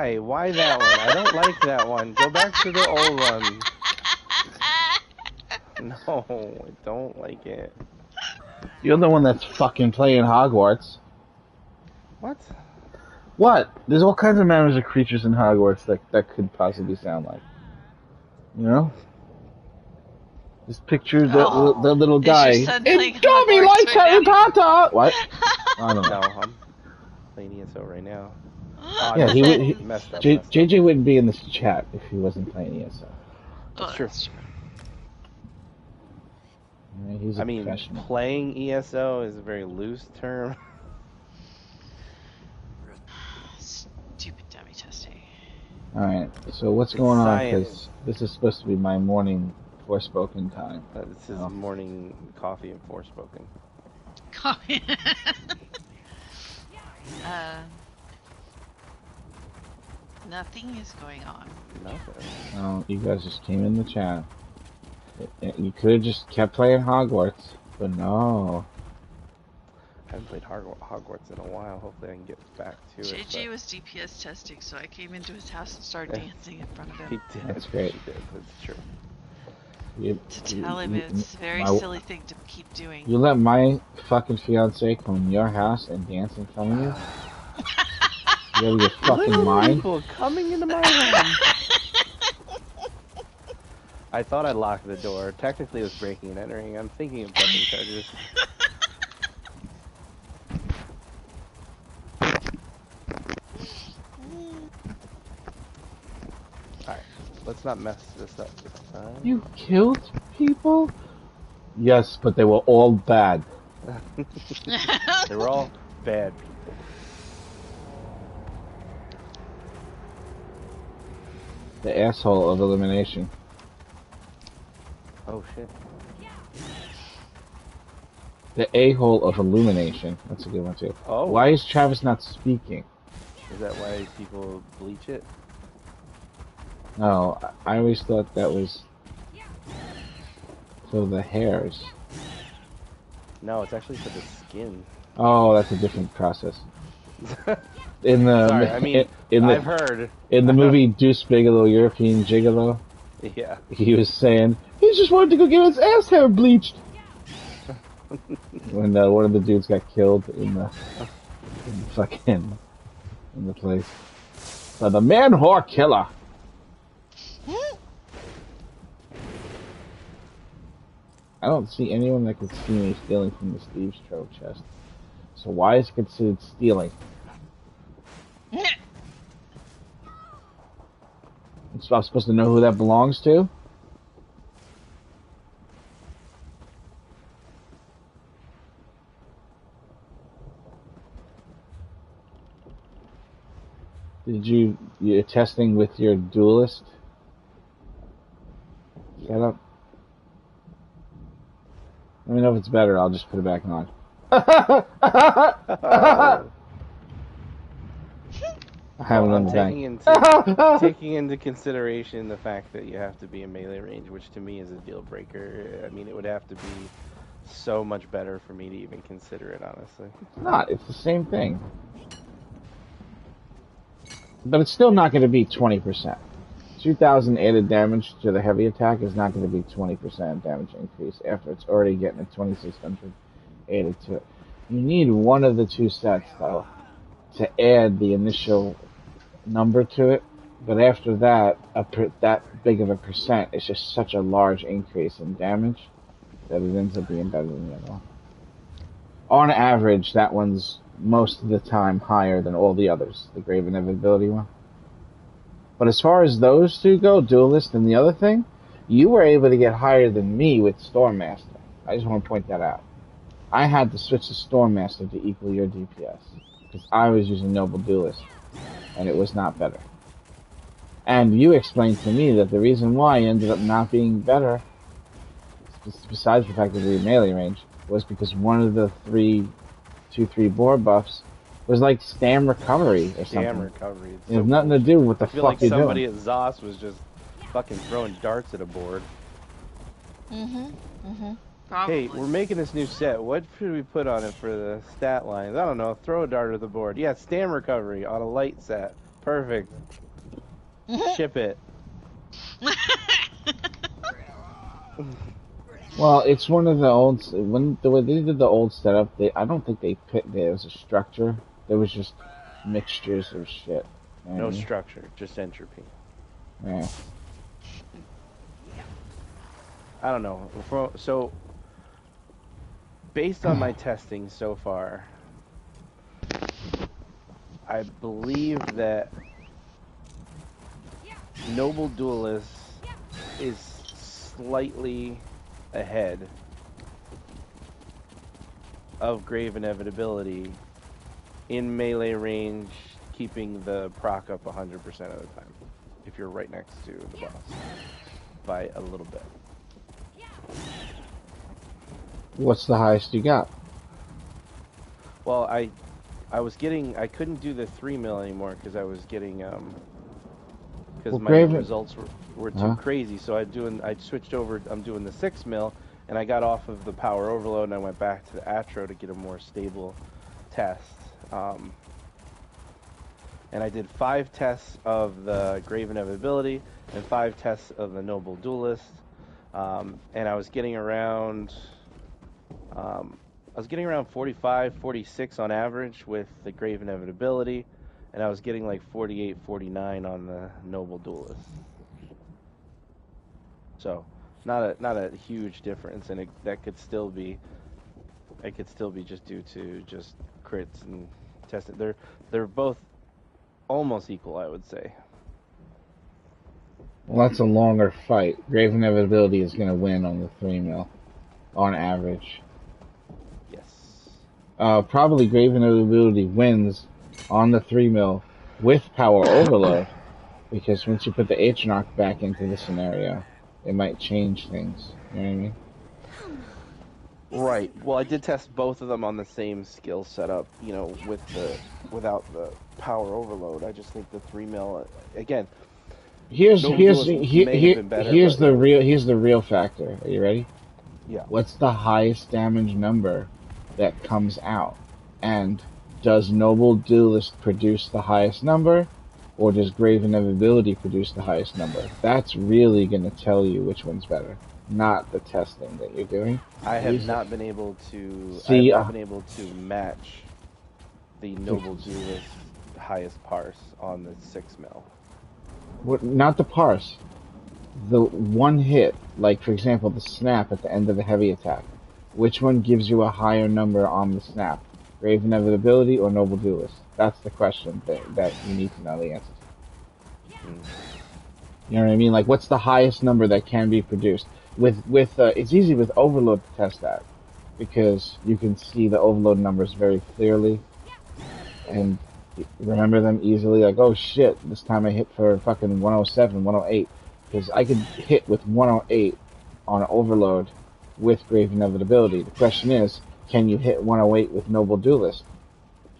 Why? Why that one? I don't like that one. Go back to the old one. No, I don't like it. You're the one that's fucking playing Hogwarts. What? What? There's all kinds of members of creatures in Hogwarts that could possibly sound like. You know? Just picture the little guy. Is your son playing And Dobby Hogwarts likes right Harry now? Potter! What? I don't No, know. I'm playing ESO right now. Yeah, he messed up. JJ wouldn't be in this chat if he wasn't playing ESO. That's true. Yeah, he's a professional. Playing ESO is a very loose term. Stupid dummy testing. Alright, so what's going on? Because this is supposed to be my morning Forspoken time. This is morning coffee and Forspoken. Coffee. Nothing is going on. Nothing. Oh, you guys just came in the chat. You could have just kept playing Hogwarts, but no. I haven't played Hogwarts in a while. Hopefully I can get back to it. JJ was DPS testing, so I came into his house and started dancing in front of him. He did. That's great. She did. That's true. To tell him it's a very silly thing to keep doing. You let my fucking fiance come in your house and dance in front of you? You out of your fucking mind? People coming into my home. I thought I locked the door. Technically, it was breaking and entering. I'm thinking of pressing charges. Alright, let's not mess this up this time. You killed people? Yes, but they were all bad. They were all bad people. The asshole of elimination. Oh shit. The a-hole of illumination. That's a good one too. Oh. Why is Travis not speaking? Is that why people bleach it? No, I always thought that was for the hairs. No, it's actually for the skin. Oh, that's a different process. In the, Sorry, I mean, I've heard. In the movie Deuce Bigelow, European Gigolo, yeah, he was saying, he just wanted to go get his ass hair bleached. When one of the dudes got killed in the place. By the man whore killer. I don't see anyone that could see me stealing from the Steve's Trove chest. So why is it considered stealing? I'm supposed to know who that belongs to? You're testing with your duelist? Shut up. Let me know if it's better, I'll just put it back on. I have it on the bank. Taking into consideration the fact that you have to be in melee range, which to me is a deal breaker. I mean, it would have to be so much better for me to even consider it, honestly. It's not. It's the same thing. But it's still not going to be 20%. 2,000 added damage to the heavy attack is not going to be 20% damage increase after it's already getting a 2,600 added to it. You need one of the two sets, though, to add the initial number to it. But after that, that big of a percent is just such a large increase in damage that it ends up being better than the other one. On average, that one's most of the time higher than all the others, the Grave Inevitability one. But as far as those two go, Duelist and the other thing, you were able to get higher than me with Stormmaster. I just want to point that out. I had to switch to Stormmaster to equal your DPS, because I was using Noble Duelist, and it was not better. And you explained to me that the reason why it ended up not being better, besides the fact that we had melee range, was because one of the 3 board buffs was like stam recovery or something. Stam recovery. It has nothing to do with the fuck you're doing. I feel like somebody at ZOS was just fucking throwing darts at a board. Probably. Hey, we're making this new set. What should we put on it for the stat lines? I don't know. Throw a dart at the board. Yeah, stam recovery on a light set. Perfect. Ship it. Well, it's one of the old when they did the old setup. I don't think they put there was a structure. There was just mixtures of shit. No structure, just entropy. Yeah. I don't know. So, based on my testing so far, I believe that Noble Duelist is slightly ahead of Grave Inevitability in melee range, keeping the proc up 100% of the time if you're right next to the boss by a little bit. What's the highest you got? Well, I couldn't do the 3 mil anymore because I was getting because my results were too crazy. So I switched over. I'm doing the 6 mil, and I got off of the power overload, and I went back to the Atro to get a more stable test. And I did 5 tests of the Grave Inevitability and 5 tests of the Noble Duelist, and I was getting around 45, 46 on average with the Grave Inevitability, and I was getting like 48, 49 on the Noble Duelist. So, not a huge difference, and that could still be just due to just crits and testing. They're both almost equal, I would say. Well, that's a longer fight. Grave Inevitability is going to win on the 3 mil, on average. Yes. Probably Grave Inevitability wins on the 3 mil with power overload, because once you put the Atronach back into the scenario, it might change things. You know what I mean? Right. Well, I did test both of them on the same skill setup, without the power overload. I just think the 3 mil again. Here's the real factor. Are you ready? Yeah. What's the highest damage number that comes out? And does Noble Duelist produce the highest number, or does Grave Inevitability produce the highest number? That's really going to tell you which one's better, not the testing that you're doing. I have not been able to match the Noble Duelist highest parse on the 6 mil. Not the parse. The one hit, like for example the snap at the end of the heavy attack. Which one gives you a higher number on the snap? Grave Inevitability or Noble Duelist? That's the question that you need to know the answer to. You know what I mean? Like, what's the highest number that can be produced? It's easy with Overload to test that, because you can see the Overload numbers very clearly and remember them easily. Like, oh shit, this time I hit for fucking 107, 108. Because I could hit with 108 on Overload with Grave Inevitability. The question is, can you hit 108 with Noble Duelist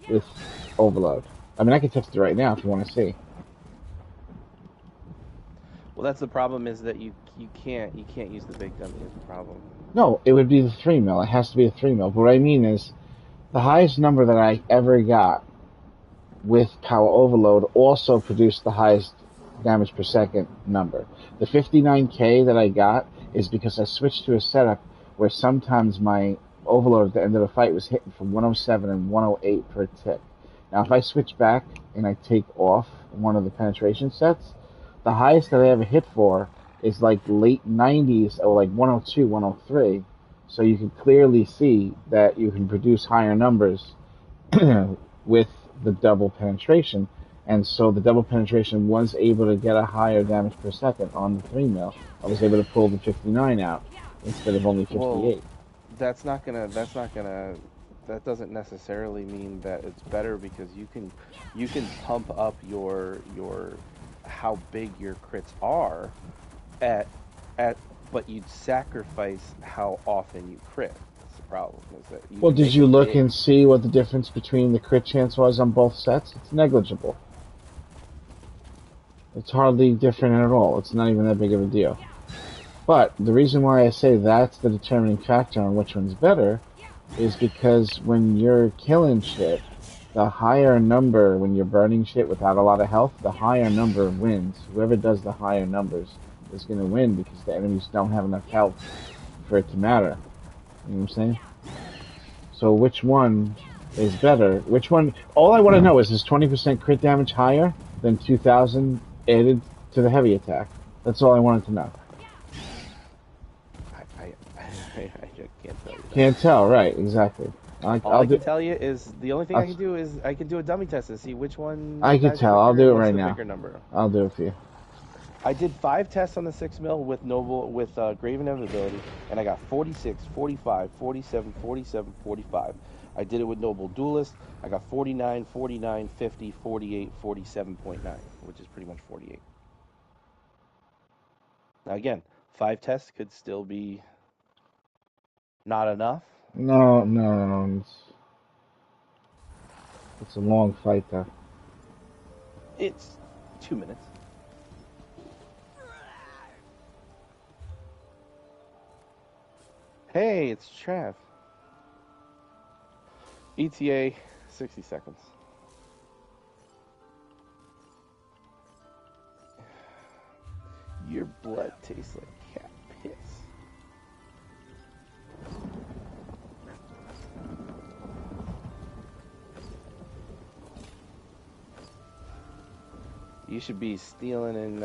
with Overload? I mean, I can test it right now if you want to see. Well, that's the problem, is that you can't use the big dummy is the problem. No, it would be the 3 mil. It has to be a 3 mil. But what I mean is, the highest number that I ever got with Power Overload also produced the highest damage per second number. The 59k that I got is because I switched to a setup where sometimes my Overload at the end of the fight was hitting from 107 and 108 per tick. Now if I switch back and I take off one of the penetration sets, the highest that I ever hit for is like late 90s or like 102, 103. So you can clearly see that you can produce higher numbers with the double penetration. And so the double penetration was able to get a higher damage per second on the 3 mil. I was able to pull the 59 out instead of only 58. Well, that doesn't necessarily mean that it's better, because you can pump up your how big your crits are but you'd sacrifice how often you crit. That's the problem. Is that well, did you look and see what the difference between the crit chance was on both sets? It's negligible. It's hardly different at all. It's not even that big of a deal. But the reason why I say that's the determining factor on which one's better is because when you're killing shit the higher number when you're burning shit without a lot of health, the higher number wins. Whoever does the higher numbers is going to win because the enemies don't have enough health for it to matter. You know what I'm saying? So which one is better? Which one? All I want to know is 20% crit damage higher than 2,000 added to the heavy attack? That's all I wanted to know. I can't tell you that. Can't tell, right? Exactly. All I can tell you is the only thing I can do is I can do a dummy test to see which one. I can tell. I'll do it right now. Number. I'll do it for you. I did 5 tests on the 6 mil with Grave Inevitability, and I got 46, 45, 47, 47, 45. I did it with Noble Duelist. I got 49, 49, 50, 48, 47.9, which is pretty much 48. Now again, 5 tests could still be not enough. No. It's a long fight, though. It's 2 minutes. Hey, it's Trav. ETA, 60 seconds. Your blood tastes like cat piss. You should be stealing in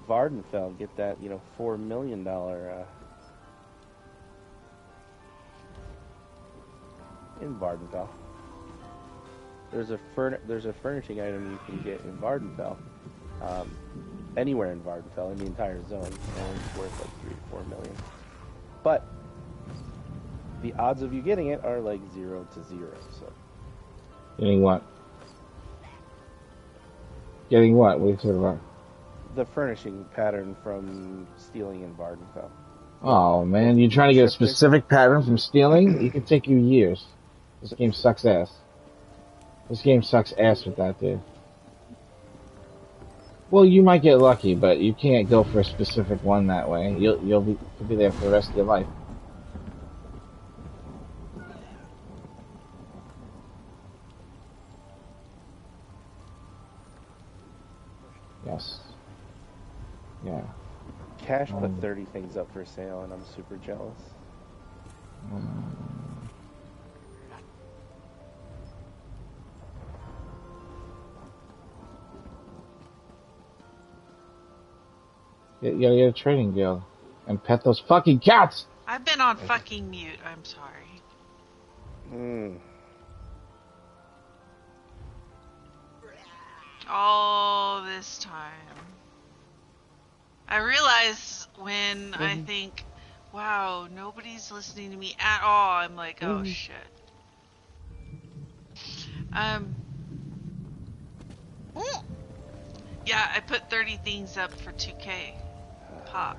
Vardenfell. Get that, $4 million. In Vardenfell. There's a furnishing item you can get in Vardenfell. Anywhere in Vardenfell, in the entire zone, and it's worth like 3 to 4 million. But the odds of you getting it are like 0 to 0. So. Getting what? Getting what? What are you talking about? The furnishing pattern from stealing in Vardenfell. Oh man, you trying to get a specific pattern from stealing? It could take you years. This game sucks ass. This game sucks ass with that, dude. Well, you might get lucky, but you can't go for a specific one that way. You'll be there for the rest of your life. Yes. Yeah. Cash put 30 things up for sale, and I'm super jealous. You gotta get a trading guild and pet those fucking cats. I've been on fucking mute. I'm sorry. All this time. I realize when I think, wow, nobody's listening to me at all, I'm like, oh shit. Yeah, I put 30 things up for 2K pop.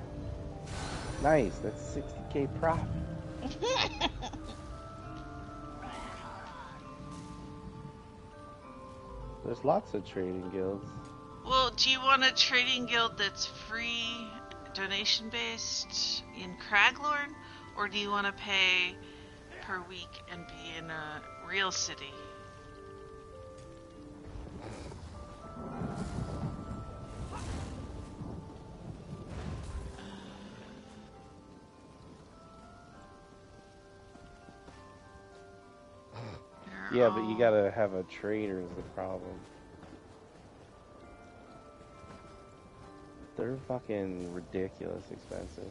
Nice, that's 60K profit. There's lots of trading guilds. Well, do you want a trading guild that's free, donation based in Craglorn, or do you want to pay per week and be in a real city? Yeah, but you gotta have a trader is the problem. They're fucking ridiculous expensive.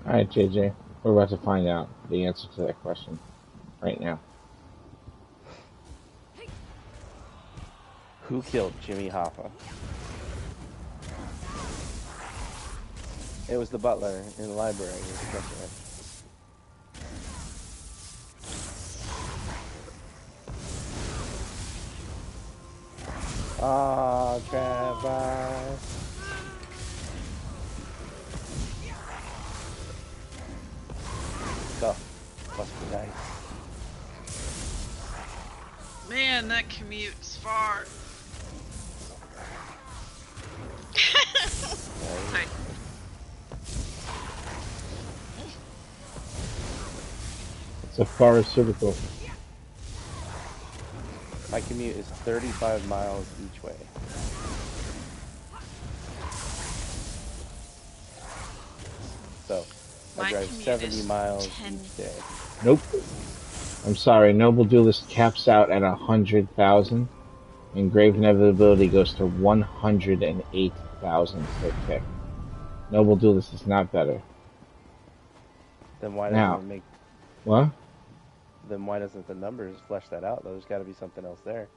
Alright, JJ, we're about to find out the answer to that question right now. Who killed Jimmy Hoffa? It was the butler in the library. Ah, Travis. Go. Must be nice. Man, that commute's far. Sorry. It's a pharmaceutical. My commute is 35 miles each way. So, I drive 70 miles each day. Nope. I'm sorry, Noble Duelist caps out at 100,000, and Grave Inevitability goes to 108,000 per tick. Noble Duelist is not better. Then why doesn't it make... What? Then why doesn't the numbers flesh that out? There's got to be something else there.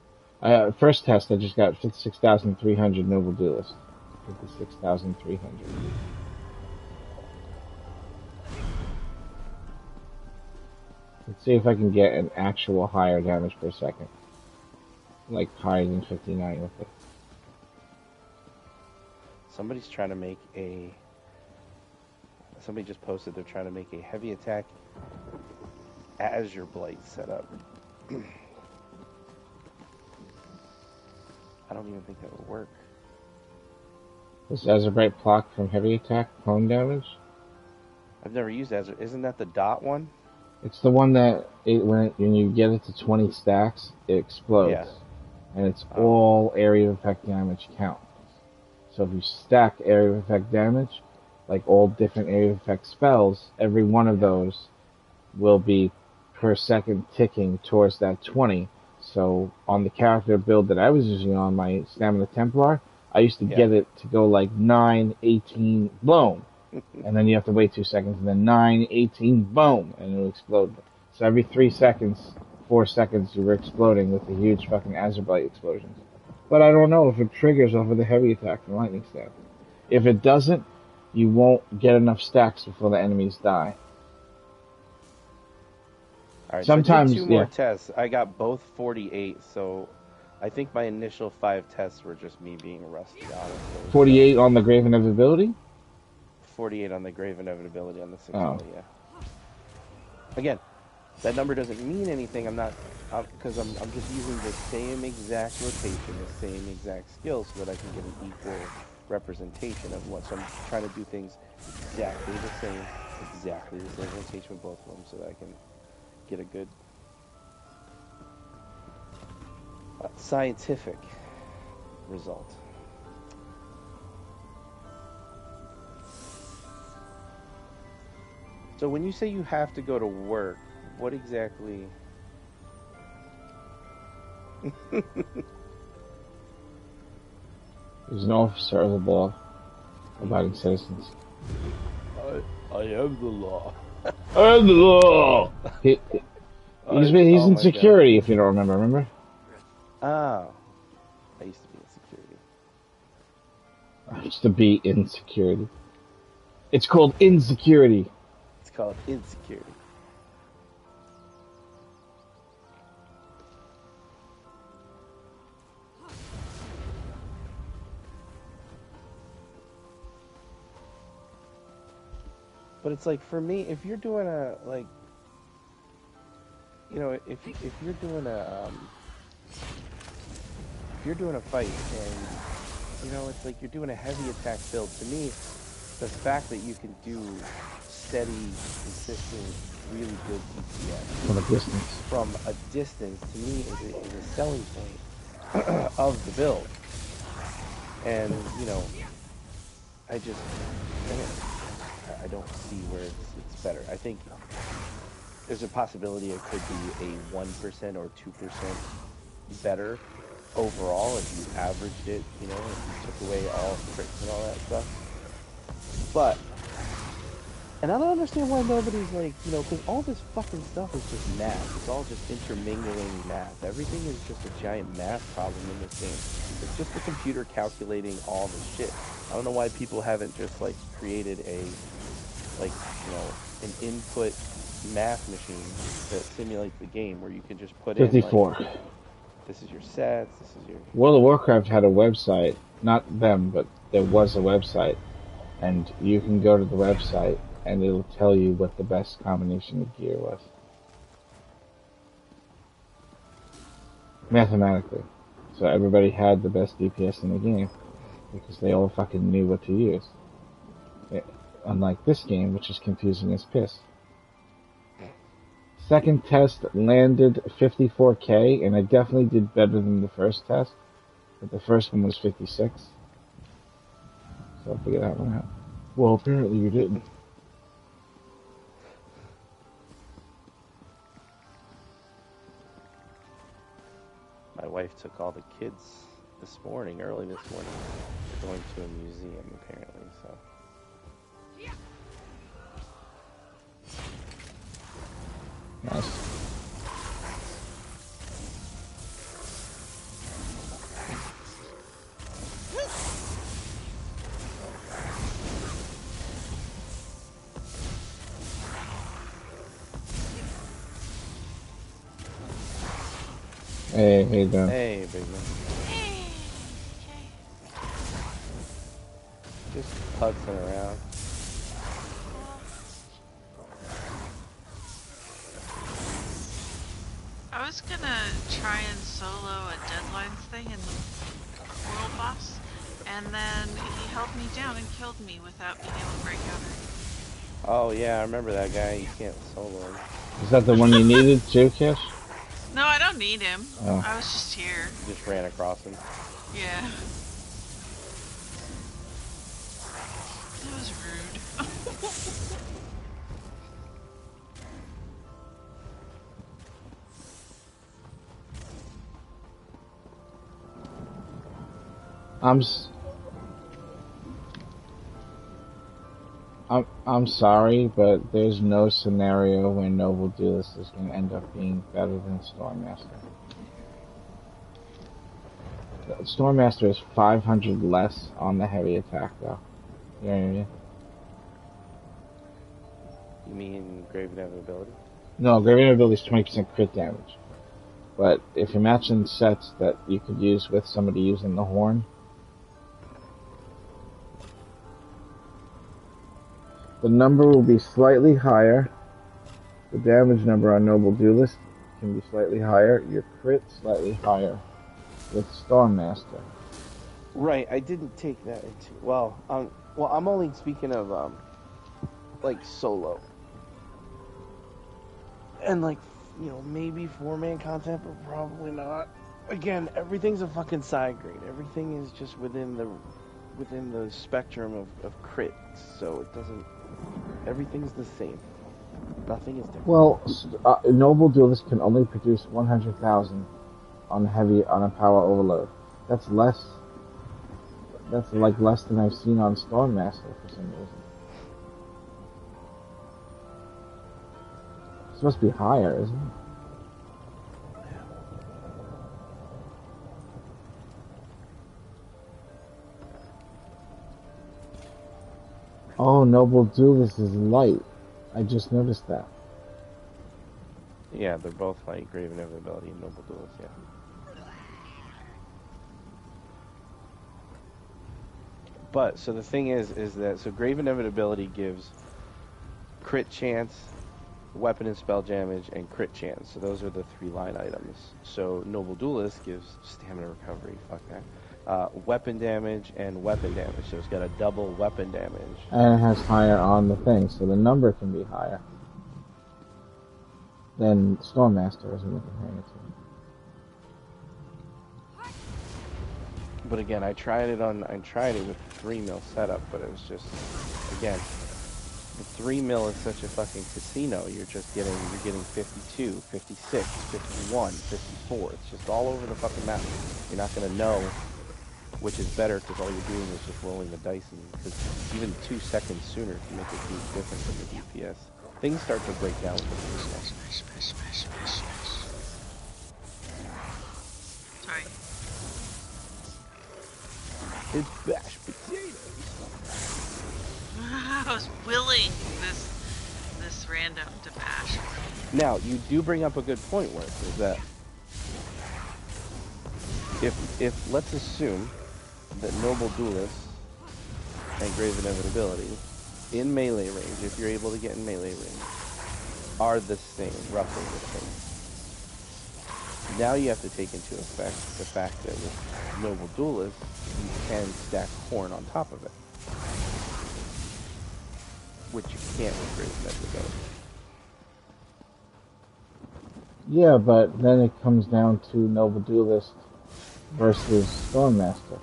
First test, I just got 56,300 Noble Duelist. 56,300. Let's see if I can get an actual higher damage per second. Like higher than 59 with it. Somebody's trying to make a... Somebody just posted they're trying to make a heavy attack Azure Blight setup. I don't even think that would work. Does Azure Blight block from heavy attack clone damage? I've never used Azure. Isn't that the dot one? It's the one that when you get it to 20 stacks, it explodes. Yeah. And it's all area of effect damage count. So if you stack area of effect damage, like all different area of effect spells, every one of those will be per second ticking towards that 20. So on the character build that I was using on my Stamina Templar, I used to get it to go like 9, 18, boom. And then you have to wait 2 seconds, and then 9, 18, boom, and it'll explode. So every 3 seconds, 4 seconds, you were exploding with the huge fucking Azure Blight explosions. But I don't know if it triggers off of the heavy attack from Lightning Staff. If it doesn't, you won't get enough stacks before the enemies die. All right, sometimes, so I did 2 more tests. I got both 48, so I think my initial 5 tests were just me being rusty on it. 48 on the Grave Inevitability? 48 on the Grave Inevitability on the 6 yeah. Again, that number doesn't mean anything. I'm not, because I'm just using the same exact rotation, the same exact skill, so that I can get an equal representation of what. So I'm trying to do things exactly the same rotation with both of them, so that I can get a good scientific result. So when you say you have to go to work, what exactly? There's an officer of the law abiding citizens. I am the law. I am the law! He's in security, God. If you don't remember. Oh. I used to be in security. I used to be in security. It's called insecurity. It's called insecurity. But it's like, for me, if you're doing a, like, you know, if you're doing a, if you're doing a fight and, you know, it's like you're doing a heavy attack build, to me, the fact that you can do steady, consistent, really good DPS from a distance, to me, is a selling point of the build. And, you know, I don't see where it's better. I think there's a possibility it could be a 1% or 2% better overall if you averaged it, you know, if you took away all tricks and all that stuff. But, and I don't understand why nobody's like, you know, because all this fucking stuff is just math. It's all just intermingling math. Everything is just a giant math problem in this game. It's just the computer calculating all this shit. I don't know why people haven't just, like, created a, like, you know, an input math machine that simulates the game where you can just put 54. in, like, this is your sets, this is your... World of Warcraft had a website, not them, but there was a website, and you can go to the website and it'll tell you what the best combination of gear was. Mathematically. So everybody had the best DPS in the game, because they all fucking knew what to use. Unlike this game, which is confusing as piss. Second test landed 54k, and I definitely did better than the first test, but the first one was 56. So I'll figure that one out. Well, apparently you didn't. My wife took all the kids this morning, early this morning. They're going to a museum, apparently, so... Nice. Hey, how you doing? Hey, big man. Hey, Just putzing around. I was gonna try and solo a Deadlines thing in the world boss, and then he held me down and killed me without being able to break out. Oh yeah, I remember that guy. You can't solo him. Is that the one you needed, Geocache? No, I don't need him. Oh. I was just here. You just ran across him. Yeah. That was rude. I'm sorry, but there's no scenario where Noble Duelist is going to end up being better than Stormmaster. Stormmaster is 500 less on the heavy attack, though. You know what I mean? You mean Grave Inevitability? No, Grave Inevitability is 20% crit damage. But if you're matching sets that you could use with somebody using the horn, the number will be slightly higher. The damage number on Noble Duelist can be slightly higher. Your crit slightly higher with Stormmaster. Right, I didn't take that into... Well, I'm only speaking of, like, solo. And, like, you know, maybe 4-man content, but probably not. Again, everything's a fucking side grade. Everything is just within the spectrum of crits, so it doesn't... Everything's the same. Nothing is different. Well, Noble Duelist can only produce 100,000 on a power overload. That's less. That's like less than I've seen on Stormmaster for some reason. It's supposed to be higher, isn't it? Oh, Noble Duelist is light. I just noticed that. Yeah, they're both like Grave Inevitability and Noble Duelist, yeah. But, so the thing is that, so Grave Inevitability gives crit chance, weapon and spell damage, and crit chance. So those are the 3 line items. So Noble Duelist gives stamina recovery, fuck that. Weapon damage and weapon damage. So it's got a double weapon damage. And it has higher on the thing, so the number can be higher than Stormmaster, as we're comparing it to. But again, I tried it with the 3 mil setup, but it was just, again, the 3 mil is such a fucking casino. You're getting 52, 56, 51, 54. It's just all over the fucking map. You're not gonna know which is better because all you're doing is just rolling the dice, and because even 2 seconds sooner can make a huge difference in the DPS. Things start to break down with the Sorry. It's mashed potatoes. I was willing this random to bash. Now, you do bring up a good point, Worth, is that if let's assume that Noble Duelist and Grave Inevitability in melee range, if you're able to get in melee range, are the same, roughly the same. Now you have to take into effect the fact that with Noble Duelist, you can stack Horn on top of it, which you can't with Grave Inevitability. Yeah, but then it comes down to Noble Duelist versus Stormmaster.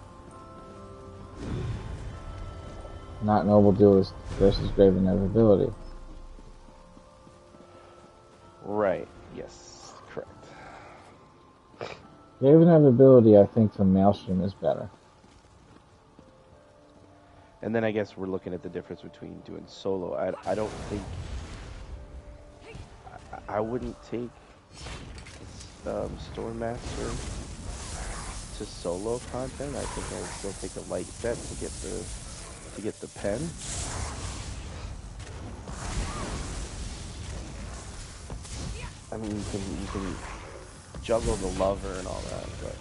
Not Noble Duelist versus Grave Inevitability. Right, yes, correct. Grave Inevitability, I think, from Maelstrom is better. And then I guess we're looking at the difference between doing solo. I don't think... I wouldn't take Stormmaster to solo content. I think I would still take a light set to get the pen. I mean, you can juggle the lover and all that, but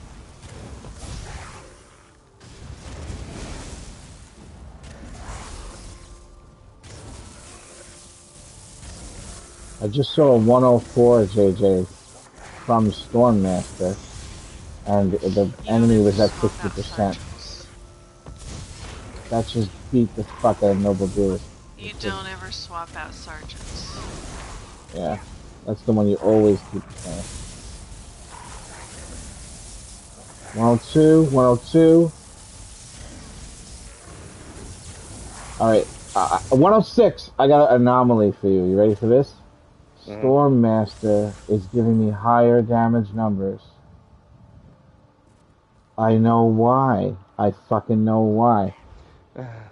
I just saw a 104 JJ from Stormmaster, and the enemy was at 60%. That just beat the fuck out of Noble Duelist. You don't ever swap out sergeants. Yeah, that's the one you always keep playing. 102, 102. Alright, 106. I got an anomaly for you. You ready for this? Stormmaster is giving me higher damage numbers. I know why. I fucking know why.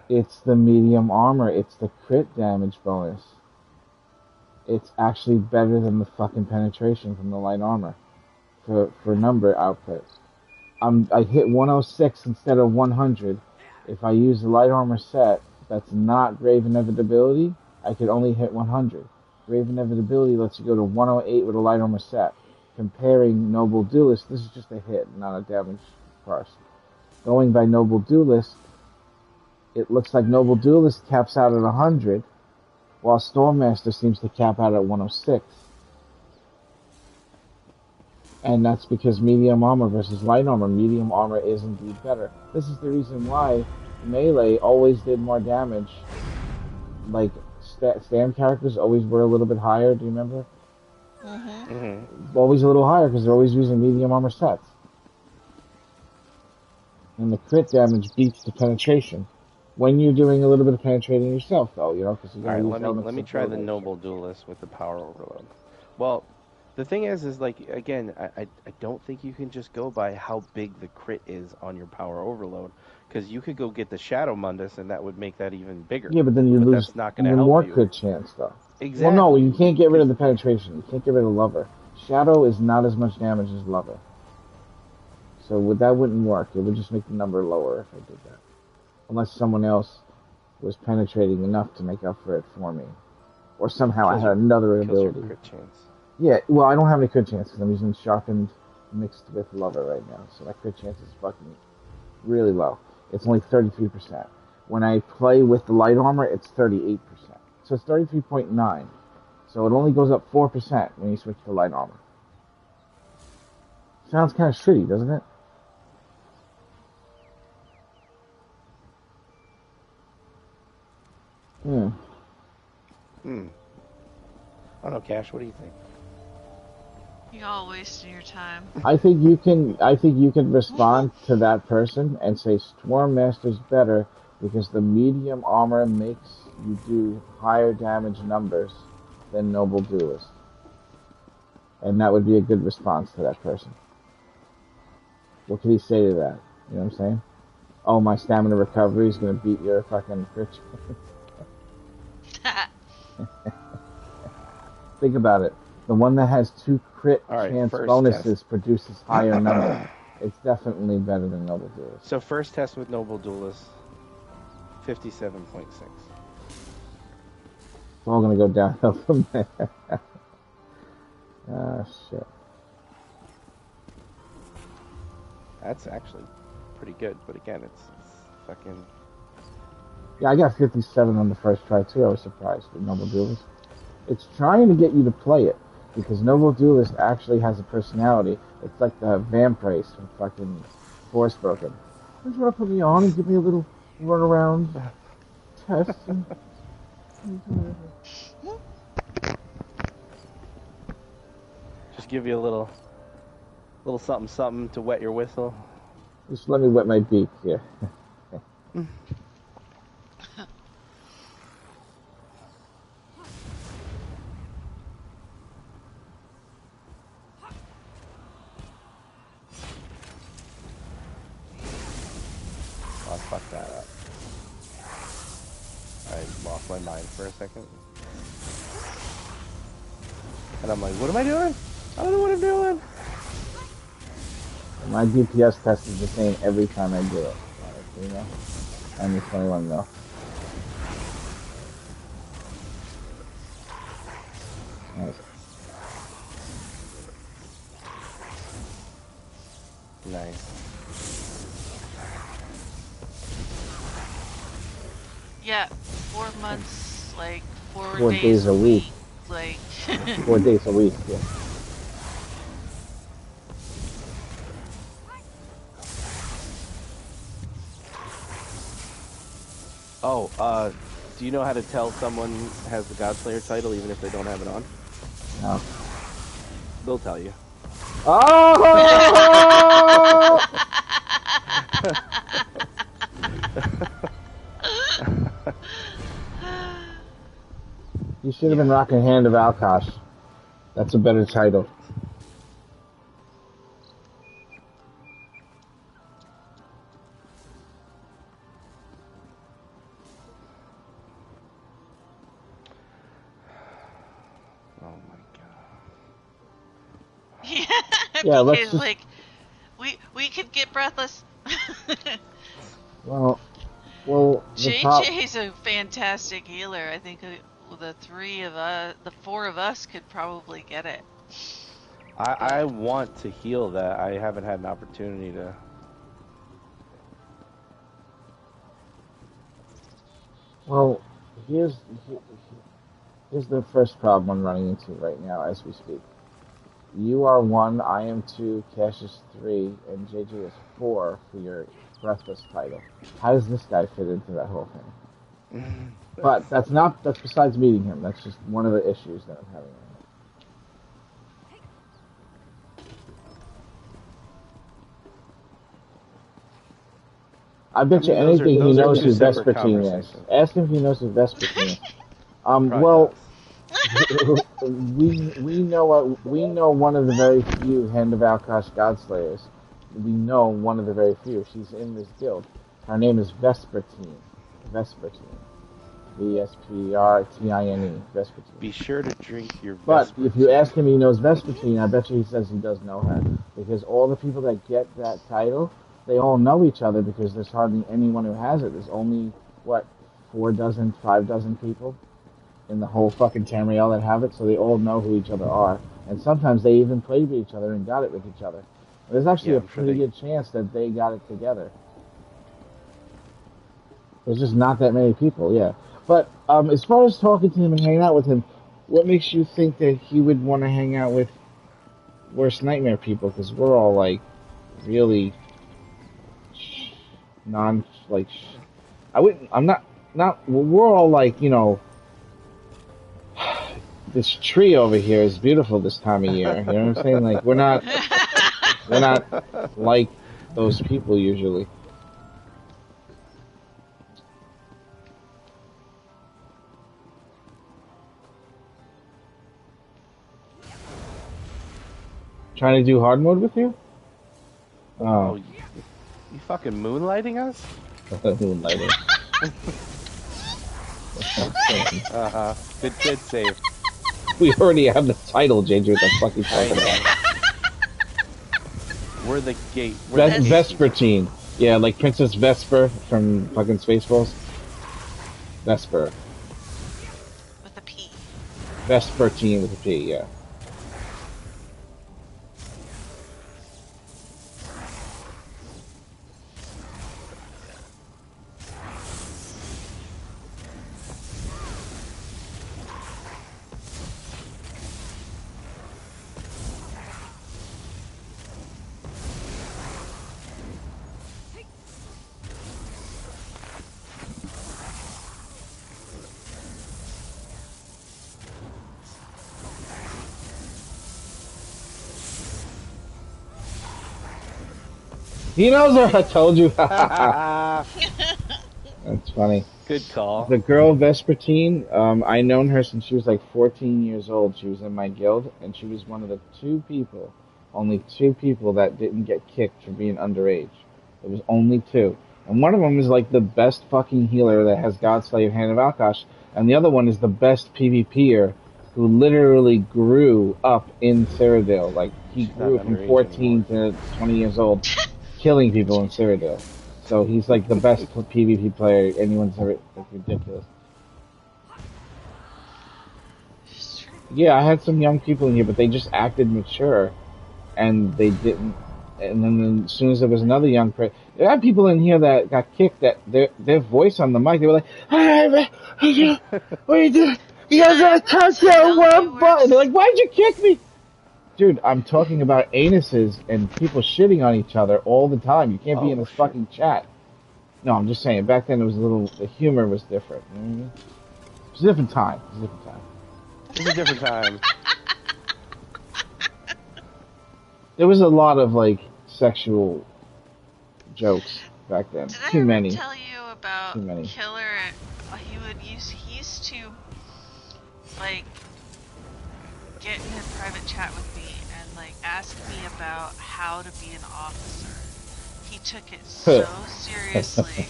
It's the medium armor. It's the crit damage bonus. It's actually better than the fucking penetration from the light armor for number output. I hit 106 instead of 100. If I use the light armor set that's not Grave Inevitability, I could only hit 100. Grave Inevitability lets you go to 108 with a light armor set. Comparing Noble Duelist, this is just a hit, not a damage parse. Going by Noble Duelist, it looks like Noble Duelist caps out at 100, while Stormmaster seems to cap out at 106. And that's because medium armor versus light armor. Medium armor is indeed better. This is the reason why melee always did more damage. Like, stand characters always were a little bit higher, do you remember? Always a little higher because they're always using medium armor sets. And the crit damage beats the penetration. When you're doing a little bit of penetrating yourself, though, you know, because you're going to use let me try the Noble Duelist with the power overload. Well, the thing is like, again, I don't think you can just go by how big the crit is on your power overload, because you could go get the Shadow Mundus, and that would make that even bigger. Yeah, but then you lose that's not going to help more you. Crit chance, though. Exactly. Well, no, you can't get rid of the penetration. You can't get rid of Lover. Shadow is not as much damage as Lover. So that wouldn't work. It would just make the number lower if I did that. Unless someone else was penetrating enough to make up for it for me. Or somehow I had another ability. Your crit chance. Yeah, well, I don't have any crit chance because I'm using Sharpened mixed with Lover right now. So my crit chance is fucking really low. It's only 33%. When I play with the light armor, it's 38%. So it's 33.9. So it only goes up 4% when you switch to light armor. Sounds kind of shitty, doesn't it? I don't know, Cash, what do you think? You're all wasting your time. I think you can respond to that person and say Stormmaster's better because the medium armor makes you do higher damage numbers than Noble Duelist. And that would be a good response to that person. What could he say to that? You know what I'm saying? Oh, my stamina recovery is going to beat your fucking crit. Think about it. The one that has 2 crit chance bonuses produces higher numbers. It's definitely better than Noble Duelist. So first test with Noble Duelist, 57.6. It's all going to go downhill from there. Ah, shit. That's actually pretty good, but again, it's fucking... Yeah, I got 57 on the first try, too. I was surprised with Noble Duelist. It's trying to get you to play it, because Noble Duelist actually has a personality. It's like the Vamprace from fucking Forspoken. Just want to put me on and give me a little run around test. Just give you a little something to wet your whistle. Just let me wet my beak, yeah. Oh, fuck that up. I lost my mind for a second. And I'm like, what am I doing? I don't know what I'm doing. My DPS test is the same every time I do it. You know? I'm the 21 though. Nice. Nice. Yeah, 4 months, like 4 days a week. Like 4 days a week, yeah. Oh, do you know how to tell someone has the Godslayer title even if they don't have it on? No. They'll tell you. Oh! You should have been rocking Hand of Alkosh. That's a better title. Oh my god. Yeah, because just... like we could get Breathless. well, JJ's a fantastic healer. I think the four of us could probably get it. I want to heal that. I haven't had an opportunity to. Well, here's the first problem I'm running into right now as we speak. You are 1, I am 2, Cash is 3, and JJ is 4 for your Breathless title. How does this guy fit into that whole thing? But that's besides meeting him. That's just one of the issues that I'm having right now. I bet you anything he knows who Vespertine is. Ask him if he knows who Vespertine is. Well, we know one of the very few Hand of Alkosh Godslayers. We know one of the very few. She's in this guild. Her name is Vespertine. Vespertine. Vespertine. Vespertine. Be sure to drink your Vespertine. But if you ask him if he knows Vespertine, I bet you he says he does know her. Because all the people that get that title, they all know each other because there's hardly anyone who has it. There's only, 5 dozen people in the whole fucking Tamriel that have it, so they all know who each other are. And sometimes they even played with each other and got it with each other. There's actually a pretty good chance that they got it together. There's just not that many people, yeah. But as far as talking to him and hanging out with him, what makes you think that he would want to hang out with Worst Nightmare people? Because we're all, like, really we're all like, you know, this tree over here is beautiful this time of year. You know what I'm saying? Like, we're not like those people usually. Trying to do hard mode with you? Oh, you fucking moonlighting us? Moonlighting. Good save. We already have the title, JJ, with that fucking title. We're the gate. Vespertine. Yeah, like Princess Vesper from fucking Spaceballs. Vesper. With a P. Vespertine with a P, yeah. He knows her. I told you. That's funny. Good call. The girl Vespertine, I known her since she was like 14 years old. She was in my guild, and she was one of the only two people that didn't get kicked for being underage. It was only two. And one of them is like the best fucking healer that has Godslave Hand of Alkosh, and the other one is the best PvPer who literally grew up in Cyrodiil. Like, he grew from 14 to 20 years old, killing people in Cyrodiil. So he's like the best PvP player anyone's ever. It's ridiculous. Yeah, I had some young people in here, but they just acted mature, and they didn't. And then as soon as there was another young person, there had people in here that got kicked. That their voice on the mic, they were like, "Hey, what are you doing? You guys gotta touch that one button." They're like, "Why'd you kick me?" Dude, I'm talking about anuses and people shitting on each other all the time. You can't be in this fucking chat. No, I'm just saying. Back then, the humor was different. You know what I mean? It was a different time. It was a different time. There was a lot of like sexual jokes back then. Too many. Did I ever tell you about Killer? He used to like get in a private chat with me and like ask me about how to be an officer. He took it so seriously.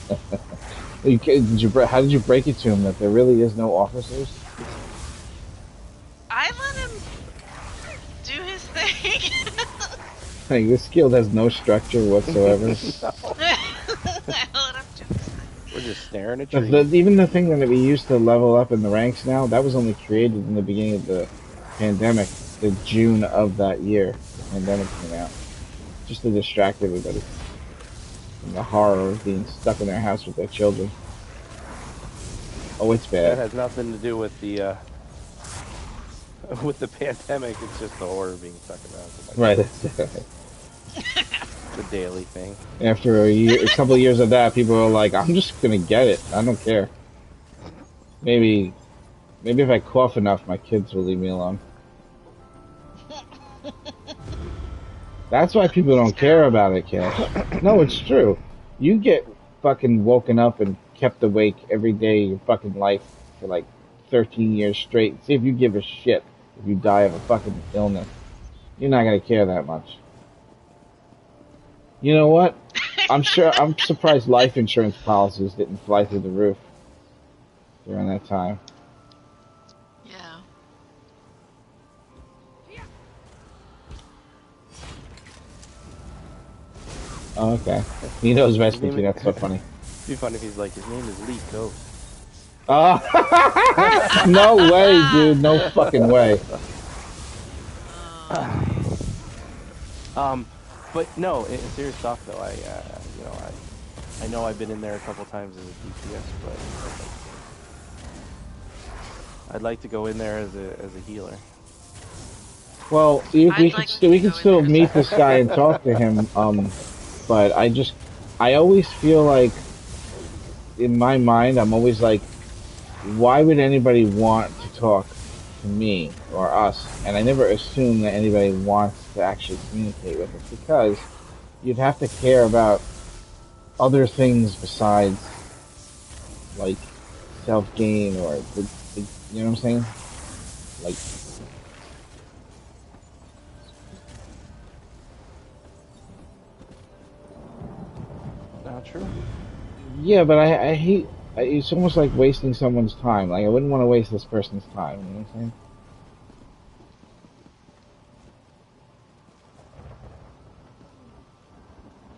How did you break it to him that there really is no officers? I let him do his thing. Like, this guild has no structure whatsoever. I let him do his thing. We're just staring at trees. Even the thing that we used to level up in the ranks now, that was only created in the beginning of the pandemic, the June of that year. The pandemic came out. Just to distract everybody from the horror of being stuck in their house with their children. Oh, it's bad. That has nothing to do with the pandemic. It's just the horror of being stuck in the house. Right. The daily thing. After a couple of years of that, people are like, "I'm just gonna get it. I don't care. Maybe if I cough enough, my kids will leave me alone." That's why people don't care about it, Cash. No, it's true. You get fucking woken up and kept awake every day of your fucking life for like 13 years straight. See if you give a shit if you die of a fucking illness. You're not gonna care that much. You know what? I'm surprised life insurance policies didn't fly through the roof during that time. Yeah. Oh, okay. He knows Vespertine. That's so funny. It'd be funny if he's like, his name is Lee Ghost. No way, dude. No fucking way. But no, in serious talk though, I know I've been in there a couple times as a DPS, but I'd like to go in there as a healer. Well, we can still meet this guy and talk to him. But I always feel like, in my mind, I'm always like, why would anybody want to talk to me or us? And I never assume that anybody wants to actually communicate with us, because you'd have to care about other things besides like self-gain or you know what I'm saying? Like, not true. Yeah, but I hate. It's almost like wasting someone's time. Like, I wouldn't want to waste this person's time. You know what I'm saying?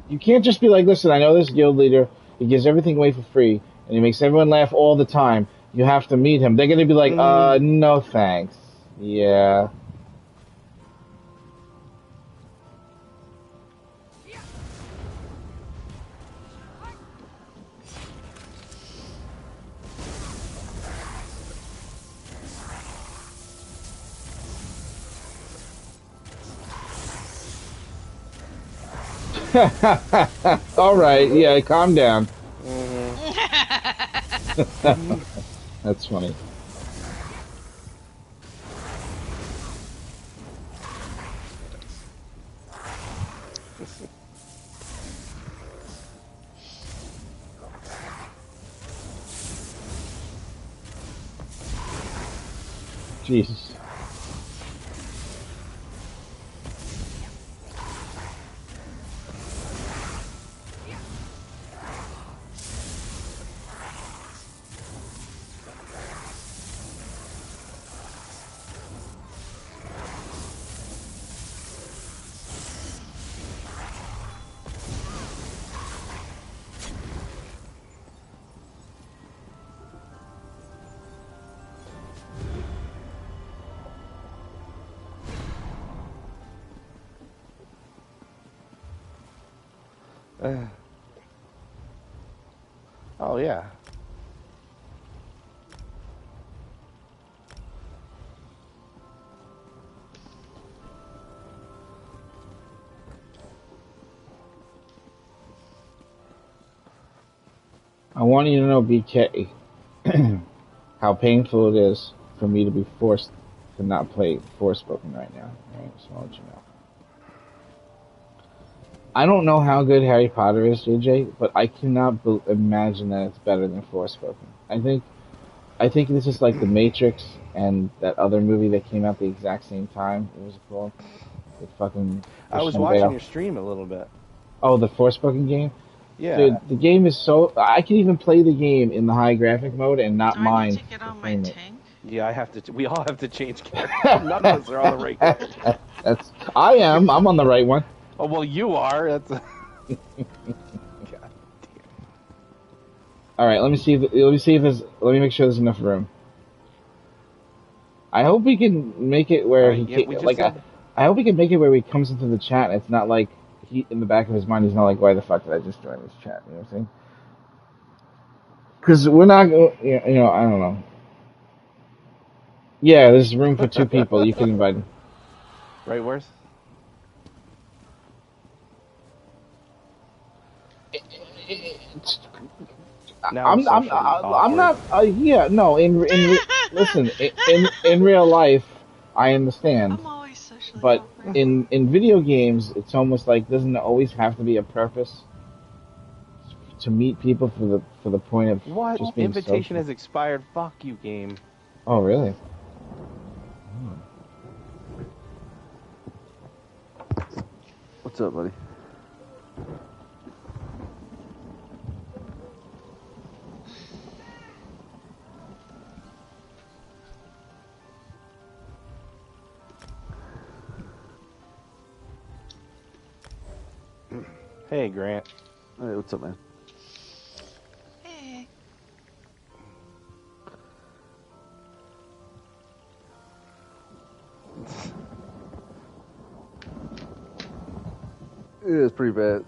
You can't just be like, listen, I know this guild leader. He gives everything away for free, and he makes everyone laugh all the time. You have to meet him. They're going to be like, no thanks. Yeah. All right, yeah, calm down. That's funny. Jesus. Oh yeah. I want you to know, BK, how painful it is for me to be forced to not play Forspoken right now. Right? So I'll let you know. I don't know how good Harry Potter is, JJ, but I cannot imagine that it's better than Forspoken. I think this is like The Matrix and that other movie that came out the exact same time. What was it called? With fucking. I was watching your stream a little bit. Oh, the Forspoken game? Yeah. Dude, the game is so. I can even play the game in the high graphic mode and not mind. Do I need to get on my tank? Yeah, I have to. We all have to change characters. None of us are on the right character. I am. I'm on the right one. Oh well, you are. That's. God damn. All right, let me see if there's. Let me make sure there's enough room. I hope we can make it where I hope we can make it where he comes into the chat. It's not like he in the back of his mind. He's not like, why the fuck did I just join this chat? You know what I'm saying? Because we're not. You know, I don't know. Yeah, there's room for 2 people. You can invite them. Right, where's? I'm not. Yeah, no. Listen. In real life, I understand. I'm always socially but awkward. in video games, it's almost like doesn't always have to be a purpose to meet people for the point of what? Just being invitation social. has expired. Fuck you, game. Oh really? What's up, buddy? Hey, Grant. Hey, what's up, man? Hey. Yeah, it's pretty bad.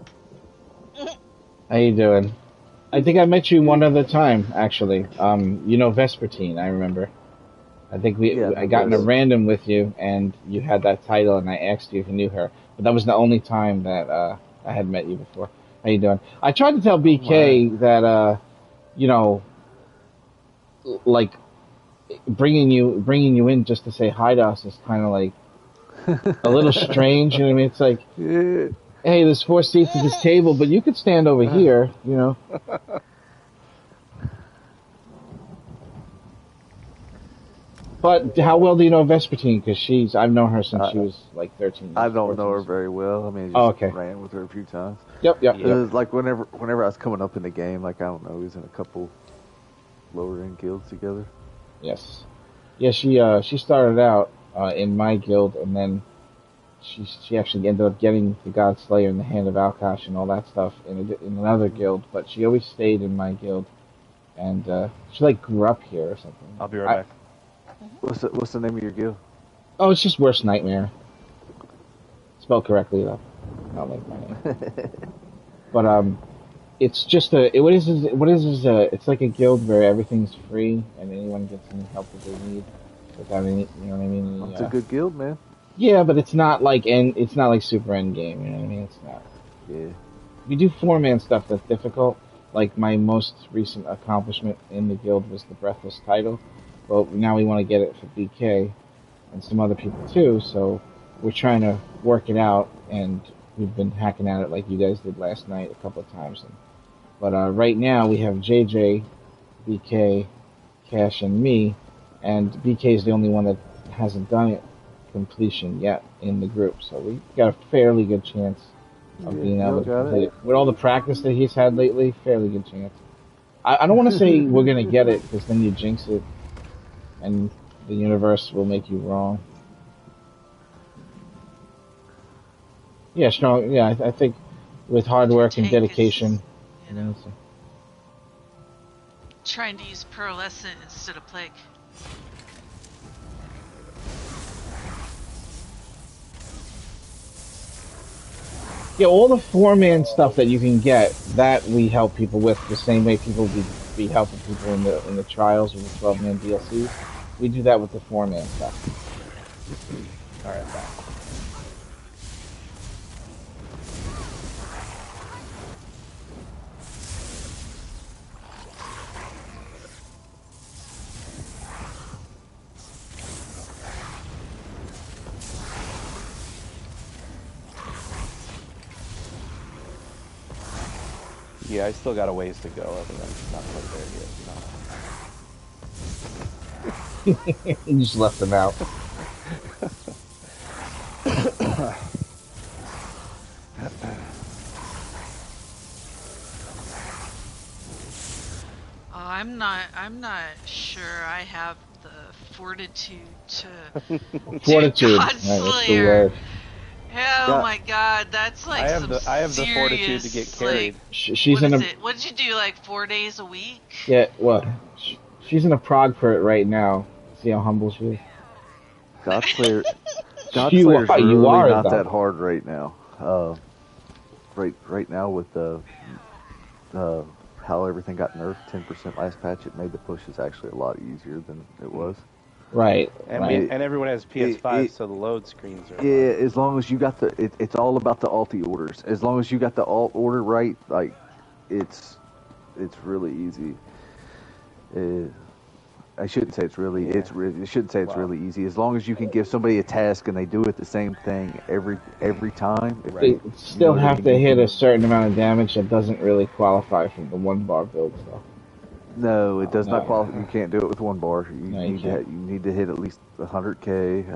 How you doing? I think I met you one other time, actually. You know Vespertine, I remember. I think I got in a random with you, and you had that title, and I asked you if you knew her. But that was the only time that I had met you before. How you doing? I tried to tell BK that, you know, like bringing you in just to say hi to us is kind of like a little strange. You know what I mean? It's like, hey, there's 4 seats at this table, but you could stand over here. You know. But how well do you know Vespertine? Because I've known her since she was like 13 years I don't know her very well. I mean, I just ran with her a few times. Yep. It was like whenever I was coming up in the game, like I don't know, we was in a couple lower end guilds together. Yes. Yeah, she started out in my guild, and then she actually ended up getting the God Slayer in the Hand of Alkash and all that stuff in another guild. But she always stayed in my guild, and she like grew up here or something. I'll be right back. What's the name of your guild? Oh, it's just Worst Nightmare. Spelled correctly though, not like my name. But it's just what is it's like a guild where everything's free and anyone gets any help that they need without any, you know what I mean? It's a good guild, man. Yeah, but it's not like super end game. You know what I mean? It's not. Yeah. We do 4-man stuff that's difficult. Like my most recent accomplishment in the guild was the Breathless title. Well, now we want to get it for BK and some other people too, so we're trying to work it out, and we've been hacking at it like you guys did last night a couple of times. But right now we have JJ, BK, Cash, and me, and BK is the only one that hasn't done it completion yet in the group, so we got a fairly good chance of being able to complete it. With all the practice that he's had lately, fairly good chance. I don't want to say we're going to get it, because then you jinx it, and the universe will make you wrong. Yeah, strong. Yeah, I think with hard work and dedication. Trying to use Pearlescent instead of Plague. Yeah, all the 4-man stuff that you can get, that we help people with the same way people be helping people in the trials with the 12-man DLCs. We do that with the 4-man stuff. All right, back. Yeah, I still got a ways to go. I think I'm not quite there yet. You just left them out. I'm not sure I have the fortitude to fortitude. God Slayer. Oh my God, that's like I have the fortitude to get carried. Like, she's in a. What did you do? Like 4 days a week? Yeah, well, she's in a prog for it right now. See how humble she is. God Slayer's really not that hard right now. Right now with how everything got nerfed 10% last patch, it made the pushes actually a lot easier than it was. Right. And everyone has PS5, so the load screens are. Yeah, as long as you got it's all about the alti orders. As long as you got the alt order right, like it's really easy. I shouldn't say it's really. Yeah. I shouldn't say it's really easy. As long as you can give somebody a task and they do it the same thing every time. They still have to hit a certain amount of damage that doesn't really qualify for the 1-bar build stuff. No, it does not qualify. You can't do it with 1 bar. You need to hit at least 100k.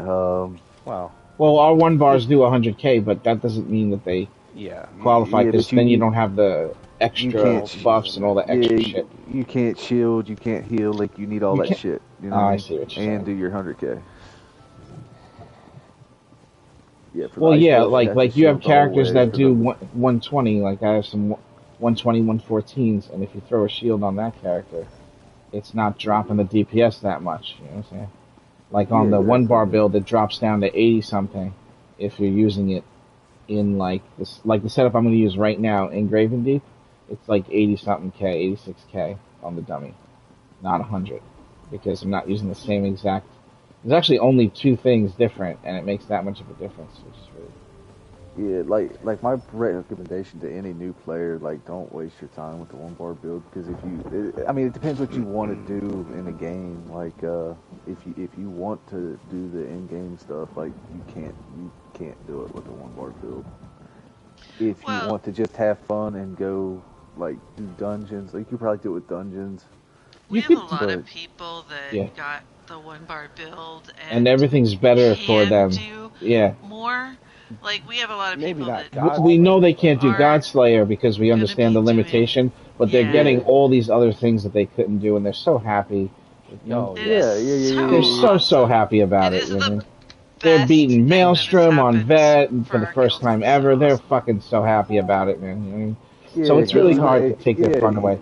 Wow. Well, our 1 bars do 100k, but that doesn't mean that they qualify, because then you don't have the extra buffs and all the extra shit. You can't shield, you can't heal, like you need all that shit. You know I see what you're saying. And do your 100k. Yeah. Like you have characters that do 120. Like I have some 120, 114s, and if you throw a shield on that character, it's not dropping the DPS that much. You know what I'm saying? Like on the 1-bar build, it drops down to 80 something if you're using it in like this, like the setup I'm going to use right now in Graven Deep. It's like 80 something k, 86k on the dummy, not 100, because I'm not using the same exact. There's actually only 2 things different, and it makes that much of a difference, which is really. Yeah, like my recommendation to any new player, like don't waste your time with the 1-bar build, because if you, it depends what you want to do in a game. Like if you want to do the in-game stuff, like you can't do it with the 1-bar build. If you want to just have fun and go like do dungeons, like you probably do it with dungeons. We have a lot of people that got the 1-bar build and everything's better for them. More. Like we have a lot of people that we know they can't do Godslayer because we understand the limitation, but they're getting all these other things that they couldn't do, and they're so happy. They're so happy about it. They're beating Maelstrom on Vet for the first time ever. They're fucking so happy about it, man. You know what I mean? So it's really hard to take their fun away.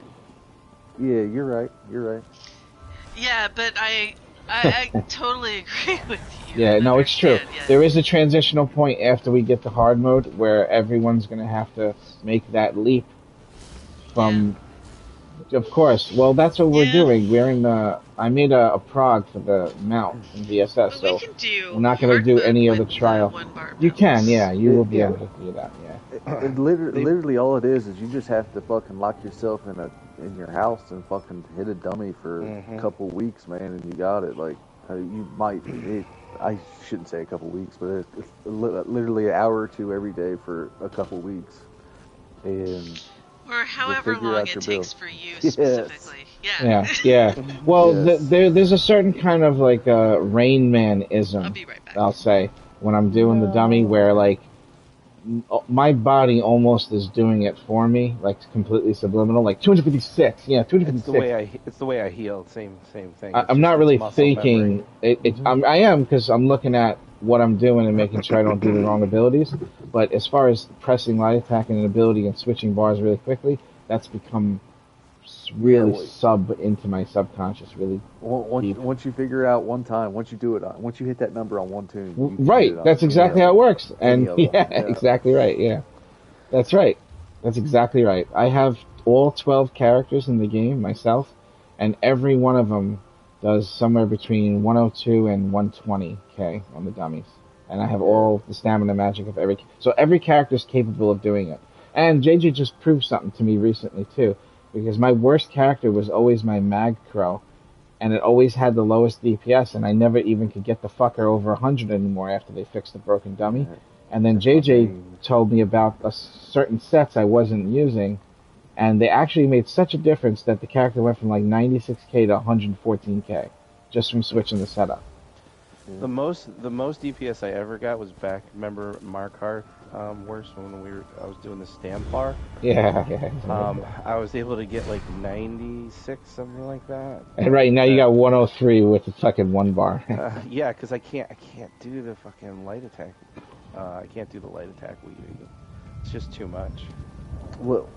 Yeah, you're right. Yeah, but I totally agree with you. Yeah, no, it's true. Yes. There is a transitional point after we get to hard mode where everyone's going to have to make that leap from... Yeah. Of course. Well, that's what we're doing. We're in the... I made a prog for the mount in VSS, so we're not going to do any other trial. You can, you will be able to do that, Literally all it is you just have to fucking lock yourself in your house and fucking hit a dummy for a couple weeks, man, and you got it. Like, you might... I shouldn't say a couple weeks, but it's literally an hour or 2 every day for a couple weeks. And Or however figure long out it your takes build. for you Yes. specifically. Yeah, yeah. Well, Yes. there's a certain kind of like Rain Man-ism, I'll be right back. I'll say, when I'm doing the dummy, where like my body almost is doing it for me, like completely subliminal, like 256, yeah, 256. It's the way I heal. Same thing. I'm not really muscle faking memory. it. I am, because I'm looking at what I'm doing and making sure I don't do the wrong abilities. But as far as pressing light attack and an ability and switching bars really quickly, that's become really sub into my subconscious. Really. Once you figure out one time, once you do it, once you hit that number on one tune, you can right? hit it on That's exactly how it works. And yeah, exactly right. Yeah, that's right. That's exactly right. I have all 12 characters in the game myself, and every one of them does somewhere between 102 and 120k on the dummies. And I have all the stamina magic of every... So every character is capable of doing it. And JJ just proved something to me recently, too. Because my worst character was always my Mag Crow. And it always had the lowest DPS, and I never even could get the fucker over 100 anymore after they fixed the broken dummy. And then JJ told me about certain sets I wasn't using, and they actually made such a difference that the character went from like 96k to 114k just from switching the setup. The most DPS I ever got was back. Remember Markarth worst when I was doing the Stamplar. Yeah. I was able to get like 96, something like that. And right now you got 103 with the fucking one bar. Yeah, because I can't do the fucking light attack. I can't do the light attack weaving. It's just too much. What?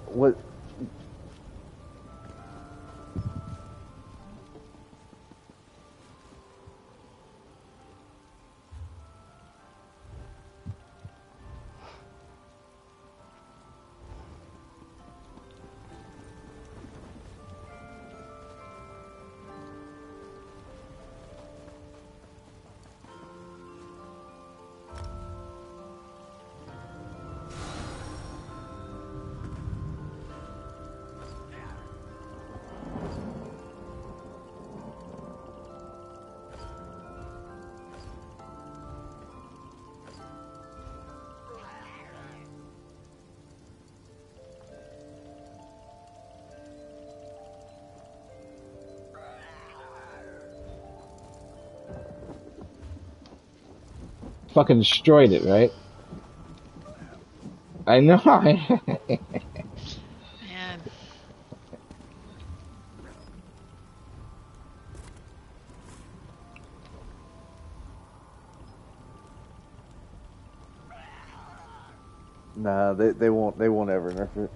Fucking destroyed it, right? I know. Man. Nah, they won't ever nerf it.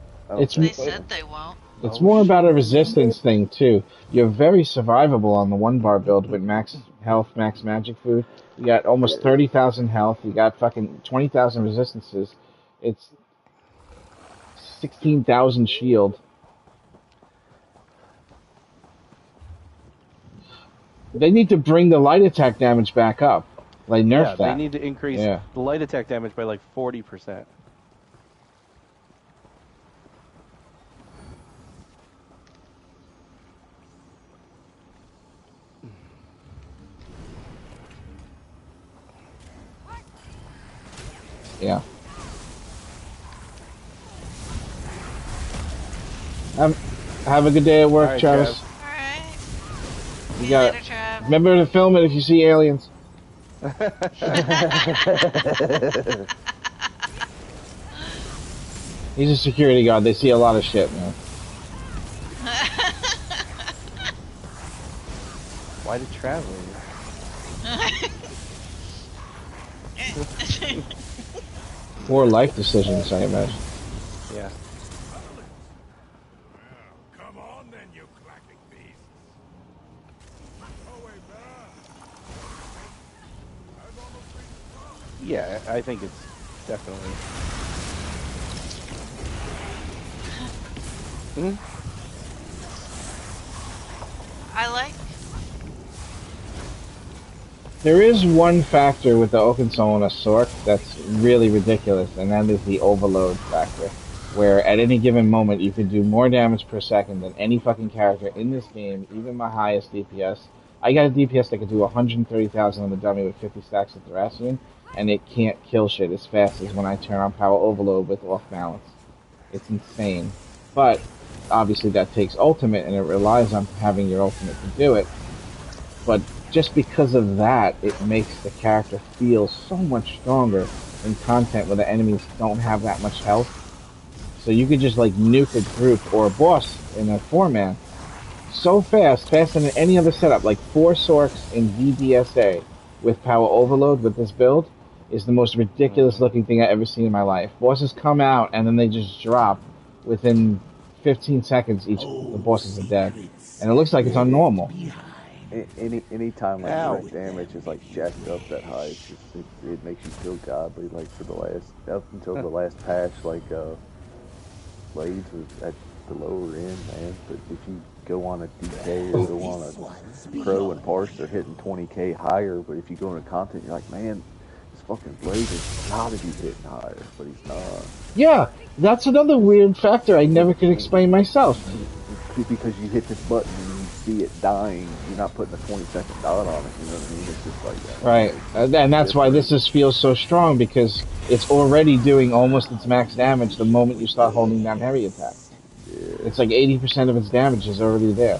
They said they won't. It's more about a resistance thing, too. You're very survivable on the one bar build with max health, max magic food. You got almost 30,000 health. You got fucking 20,000 resistances. It's 16,000 shield. They need to bring the light attack damage back up. Like, nerf that. They need to increase the light attack damage by like 40%. Yeah. Have a good day at work, Travis. Alright. You got it. Remember to film it if you see aliens. He's a security guard. They see a lot of shit, man. Why did traveling? More life decisions, I imagine. Yeah. Come on then, you clacking beasts. Yeah, I think it's definitely. I like. There is one factor with the Oakensoul Sork that's really ridiculous, and that is the overload factor, where at any given moment you can do more damage per second than any fucking character in this game, even my highest DPS. I got a DPS that could do 130,000 on the dummy with 50 stacks of Thracian, and it can't kill shit as fast as when I turn on Power Overload with off balance. It's insane. But obviously that takes ultimate, and it relies on having your ultimate to do it. But just because of that, it makes the character feel so much stronger in content where the enemies don't have that much health. So you could just like nuke a group or a boss in a 4-man so fast, faster than any other setup. Like 4 Sorks in VDSA with power overload with this build is the most ridiculous looking thing I've ever seen in my life. Bosses come out and then they just drop within 15 seconds. The bosses are dead, and it looks like it's on normal. Anytime like direct damage is like jacked up that high, it makes you feel godly. Like for the last up until the last patch, like Blades was at the lower end, man. But if you go on a DK or go on a Pro and Parse, they're hitting 20k higher. But if you go into content, you're like, man, this fucking Blades has got to be hitting higher, but he's not. Yeah, that's another weird factor I never could explain myself. Because you hit this button and you see it dying, you're not putting a 20-second dot on it, you know what I mean? It's just like that. Right, and that's why this just feels so strong, because it's already doing almost its max damage the moment you start holding down heavy attack. Yeah. It's like 80% of its damage is already there.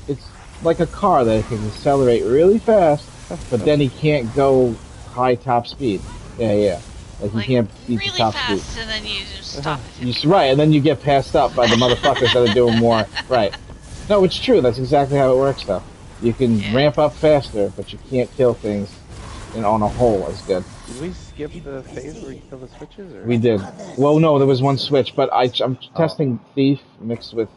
It's like a car that can accelerate really fast, but then he can't go high top speed. Yeah. Like you can't beat really the top fast, speed. And then you just stop it. Right, and then you get passed up by the motherfuckers that are doing more. Right. No, it's true. That's exactly how it works, though. You can ramp up faster, but you can't kill things on a whole as good. Did we skip the phase where you kill the switches? Or? We did. Well, no, there was one switch, but I'm testing Thief mixed with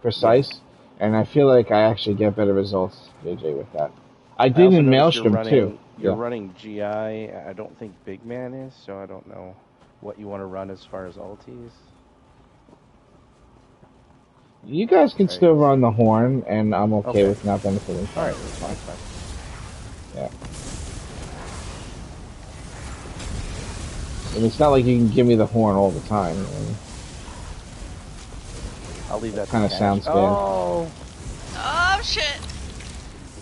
Precise, and I feel like I actually get better results, JJ, with that. I did in Maelstrom, too. You're running GI. I don't think Big Man is, so I don't know what you want to run as far as ultis. You guys can still run the Horn, and I'm okay with not benefiting from it. Alright, that's fine. Yeah. And it's not like you can give me the Horn all the time. I'll leave that. Kind of sounds bad. Oh shit!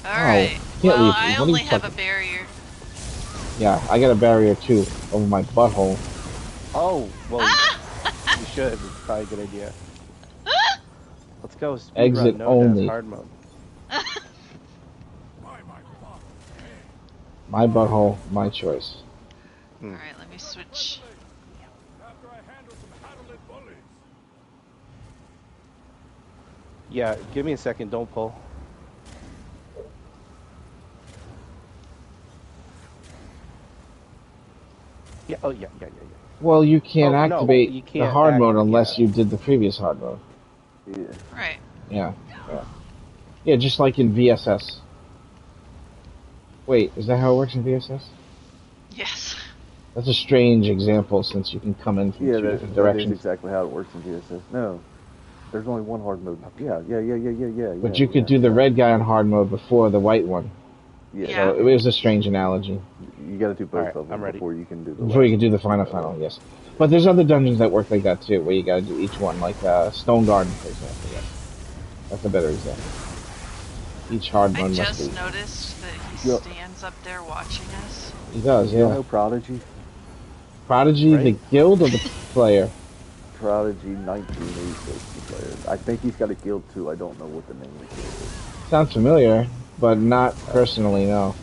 Alright. Well, I only have a barrier. Yeah, I got a barrier too over my butthole. Oh, well, you should. It's probably a good idea. Let's go. Exit only. Hard mode. My butthole, my choice. Alright, let me switch. Yeah, give me a second. Don't pull. Yeah. Oh, yeah. Well, you can't activate the hard mode unless you did the previous hard mode. Yeah. Right. Yeah, just like in VSS. Wait, is that how it works in VSS? Yes. That's a strange example since you can come in from two different directions. That is exactly how it works in VSS. No, there's only one hard mode. Yeah. But you could do the red guy on hard mode before the white one. Yeah. So it was a strange analogy. You got to do both of them before you can do the. Before you can do the final, yes. But there's other dungeons that work like that too, where you got to do each one, like Stone Garden, for example. Yes, that's a better example. Each hard mode. I just noticed that he stands up there watching us. He does, yeah. You know Prodigy? Prodigy, right? The guild or the player? Prodigy 1986, the player. I think he's got a guild too. I don't know what the name of the guild is. Sounds familiar, but not personally, no.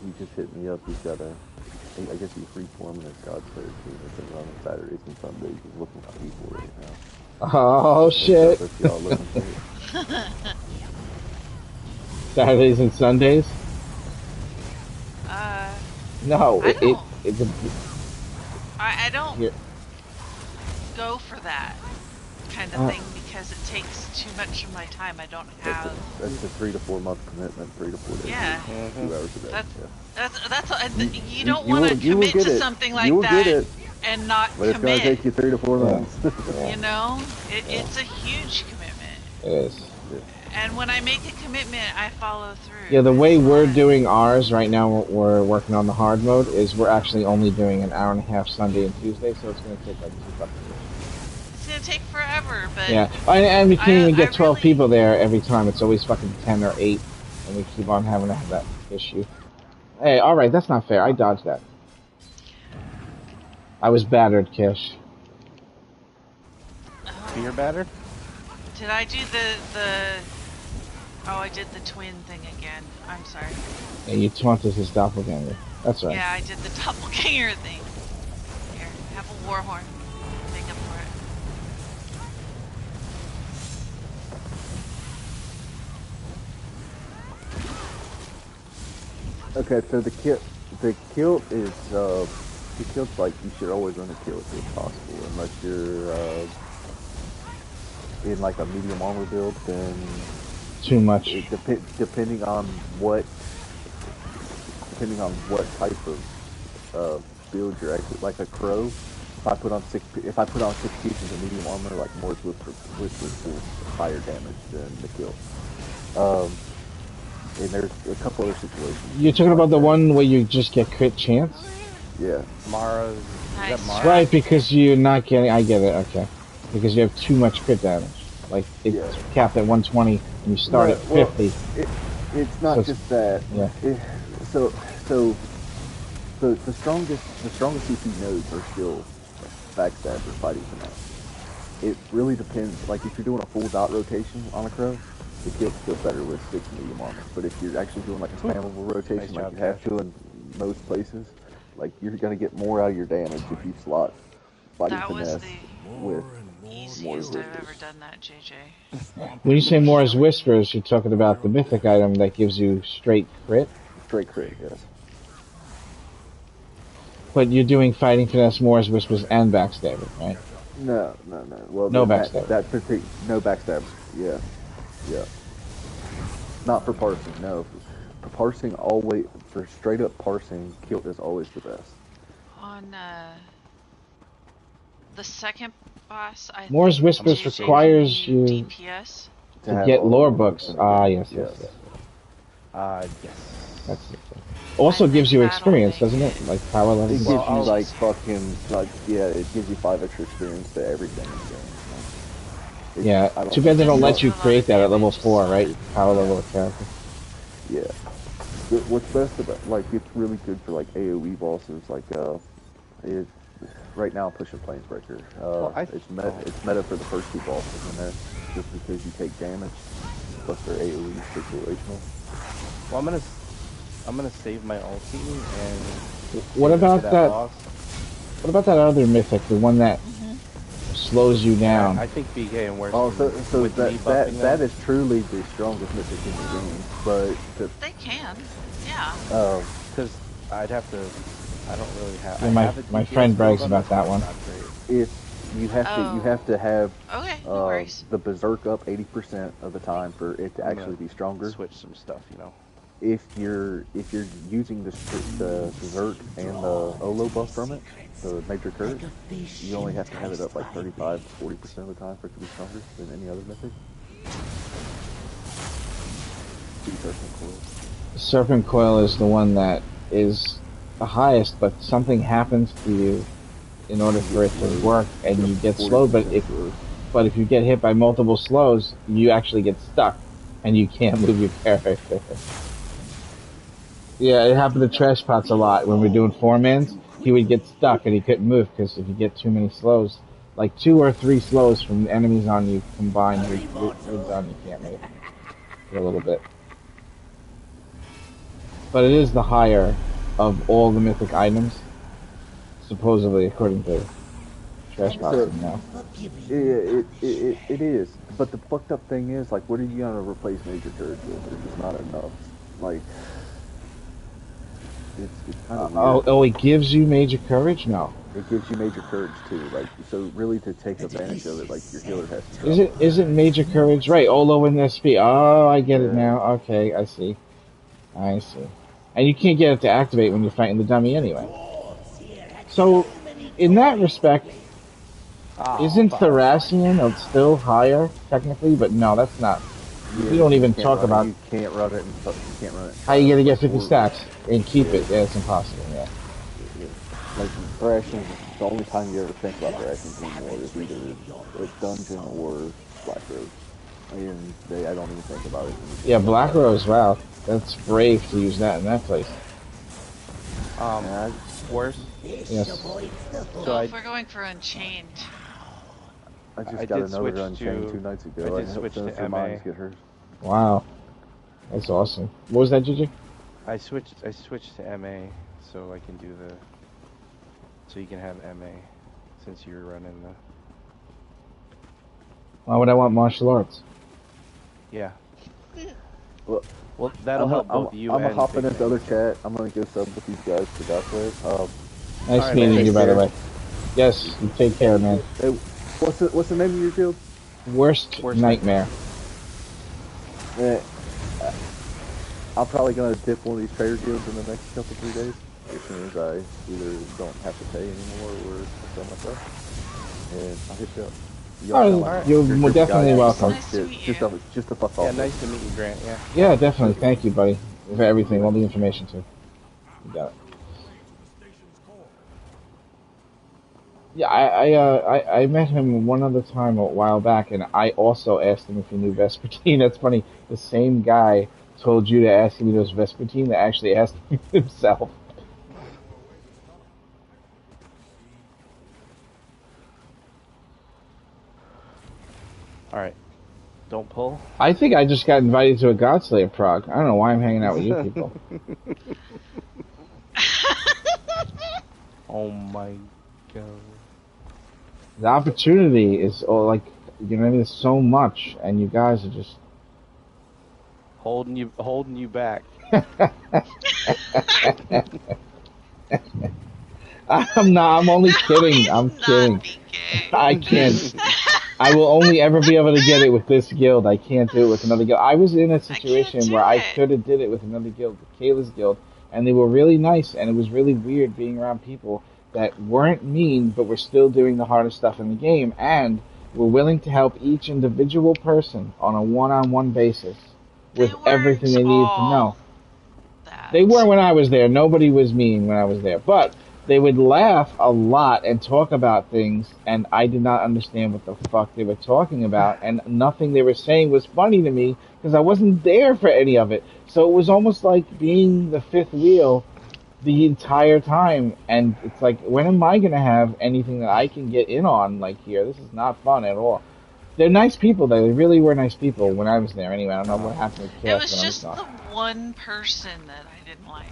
He just hit me up. He's got I guess he's reforming his God player team. It's been running Saturdays and Sundays. He's looking for people right now. Oh shit! Saturdays and Sundays? No, I don't go for that kind of thing because it takes too much of my time. I don't have. That's a 3 to 4 month commitment, 3 to 4 days. Yeah. 2 hours a day. That's you don't want to commit to something like that and not but commit. But it's going to take you 3 to 4 months. You know, it's a huge commitment. It is. And when I make a commitment, I follow through. Yeah, the way we're doing ours right now, we're working on the hard mode, is we're actually only doing an hour and a half Sunday and Tuesday, so it's going to take like 2 fucking years. It's going to take forever, but... Yeah, and we can't even get 12 people there every time. It's always fucking 10 or 8, and we keep on having to have that issue. Hey, alright, that's not fair. I dodged that. I was battered, Kish. Spear batter? Did I do the... Oh, I did the twin thing again. I'm sorry. Yeah, you taunted his doppelganger. That's right. Yeah, I did the doppelganger thing. Here, have a war horn. Make up for it. Okay, so the kilt is the kilt's like you should always run a kilt if possible, unless you're in like a medium armor build. Then too much. Depending on what type of build you're actually like a crow. If I put on six pieces of medium armor, like more with higher damage than the kilt. And there's a couple other situations. You're talking about the one where you just get crit chance? Yeah. Mara's. Nice. Is that Mara? Right, because you're not getting. I get it. Okay. Because you have too much crit damage. Like it's capped at 120, and you start at 50. It's not just that. Yeah. So the strongest CP nodes are still backstab or fighting finesse. It really depends. Like if you're doing a full dot rotation on a crow, the kilt's still better with 6 medium armor. But if you're actually doing like a spammable rotation, like you have to in most places, like you're gonna get more out of your damage if you slot fighting finesse with easiest I've ever done that, JJ. When you say Mora's Whispers, you're talking about the mythic item that gives you straight crit? Straight crit, yes. But you're doing fighting finesse, Mora's Whispers, and backstabbing, right? No. Well, no backstab. No backstab. Yeah. Not for parsing. No, for parsing always for straight up parsing, kilt is always the best. On the second boss, Mora's Whispers requires you DPS to get lore books. Ah, yes. Yes. That's it. Also gives you experience, doesn't it? Like power level. It gives you like fucking it gives you 5 extra experience to everything in the game. Yeah. Too bad they don't let you create that at level 4, right? Power level of character. Yeah. What's best about it's really good for like AOE bosses. Like right now I'm pushing Planesbreaker. It's meta for the first 2 bosses in there, just because you take damage plus their AOE situational. Well, I'm gonna save my ulti and. What about that? What about that other mythic, the one that slows you down? I think BK and worse. Oh, so that is truly the strongest mythic in the game, but they can, yeah. Because I'd have to. I don't really have. Yeah, my friend brags about that one. If you have to have no worries. The berserk up 80% of the time for it to actually be stronger. Switch some stuff, you know. If you're using the berserk and the Olo buff from it, the major courage, you only have to have it up like 35 to 40% of the time for it to be stronger than any other mythic. Serpent Coil is the one that is the highest, but something happens to you in order for it to work, and you get slowed. But if you get hit by multiple slows, you actually get stuck, and you can't move your character. Yeah, it happened to Trash Pots a lot when we were doing 4-mans. He would get stuck and he couldn't move because if you get too many slows, like 2 or 3 slows from enemies on you combined, you're done. You can't move for a little bit. But it is the higher of all the mythic items, supposedly, according to Trash Pots now. It is. But the fucked up thing is, like, what are you gonna replace Major Courage with? There's just not enough. Like. It's kind of weird. It gives you major courage? No. It gives you major courage too. Like, so really to take advantage of it, like your healer has to. Isn't major courage right? Olo in SP. Oh, I get it now. Okay, I see. And you can't get it to activate when you're fighting the dummy anyway. So, in that respect, isn't Thracian still higher technically? But no, that's not. We don't even talk about. You can't run it. You can't run it. How you gonna get 50 stacks and keep it? Yeah, it's impossible. Yeah. Like Thracian, the only time you ever think about Thracian anymore is either a dungeon or Black Rose. And I don't even think about it. Yeah, Black Rose. Wow, that's brave to use that in that place. Worse. Yes. So if we're going for Unchained. I just got another Unchained 2 nights ago. I just switched to MA. Get hers. Wow, that's awesome. What was that, Gigi? I switched to MA, so I can do the. So you can have MA, since you're running the. Why would I want martial arts? Yeah. Well, that'll help both you and. I'm gonna hop in this other chat. I'm gonna go sub with these guys to Godslayer. Nice meeting you, by the way. Yes, you take care, man. Hey, what's the name of your guild? Worst Nightmare. Yeah, I'm probably gonna dip one of these trader guilds in the next 3 days. As soon as I either don't have to pay anymore or sell myself, and I'll hit you up. You're definitely welcome. Nice to meet you. Just to fuck off. Yeah, nice to meet you, Grant. Yeah. Yeah, definitely. Thank you, buddy, for everything, all the information too. You got it. Yeah, I met him one other time a while back, and I also asked him if he knew Vespertine. That's funny. The same guy told you to ask him if he knows Vespertine that actually asked him himself. All right. Don't pull. I think I just got invited to a Godslayer prog. I don't know why I'm hanging out with you people. Oh my god. The opportunity is, like, you know, there's so much, and you guys are just holding you back. I'm not. I'm only kidding. I'm kidding. I can't. I will only ever be able to get it with this guild. I can't do it with another guild. I was in a situation where I could have did it with another guild, the Kayla's guild, and they were really nice, and it was really weird being around people that weren't mean, but were still doing the hardest stuff in the game, and were willing to help each individual person on a one-on-one basis with everything they needed to know. They weren't when I was there. Nobody was mean when I was there. But they would laugh a lot and talk about things, and I did not understand what the fuck they were talking about, and nothing they were saying was funny to me because I wasn't there for any of it. So it was almost like being the fifth wheel the entire time, and it's like, when am I going to have anything that I can get in on, like, here? This is not fun at all. They're nice people, though. They really were nice people when I was there anyway. I don't know what happened with Cass. It was just the one person that I didn't like.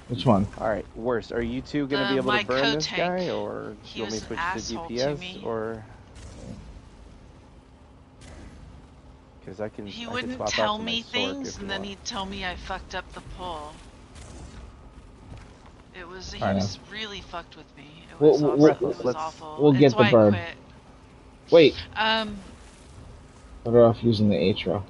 Which one? Alright, worst. Are you two going to be able to burn this guy, or do you want me to switch to DPS, or... Because I can. He wouldn't tell me things, and then he'd tell me I fucked up the pull. He was really fucked with me. It was awful. We'll get the burn. Wait. Better off using the Atro.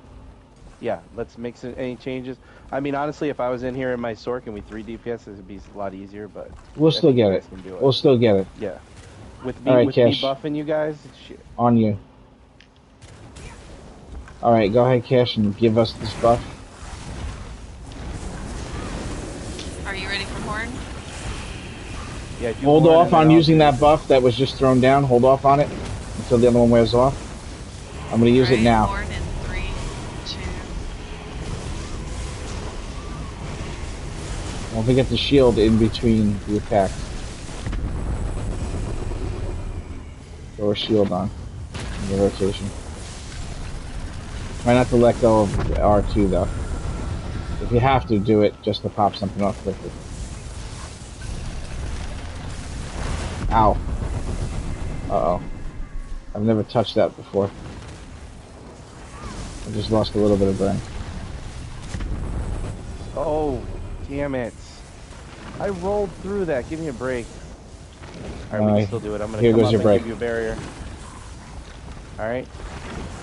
Yeah, let's make any changes. I mean, honestly, if I was in here in my Sork and we 3 DPS, it would be a lot easier, but... We'll still get it. We'll still get it. Yeah. With me buffing you guys, shit. On you. Alright, go ahead, Cash, and give us this buff. Are you ready for Horn? Yeah, hold off on using that buff that was just thrown down. Hold off on it until the other one wears off. I'm going to use it now. Horn in 3, 2. Don't forget the shield in between the attacks. Throw a shield on in the rotation. Try not to let go of R2 though. If you have to, do it just to pop something off quickly. Ow. Uh-oh. I've never touched that before. I just lost a little bit of burn. Oh, damn it. I rolled through that. Give me a break. Alright, we can still do it. I'm going to come up and give you a barrier. Alright.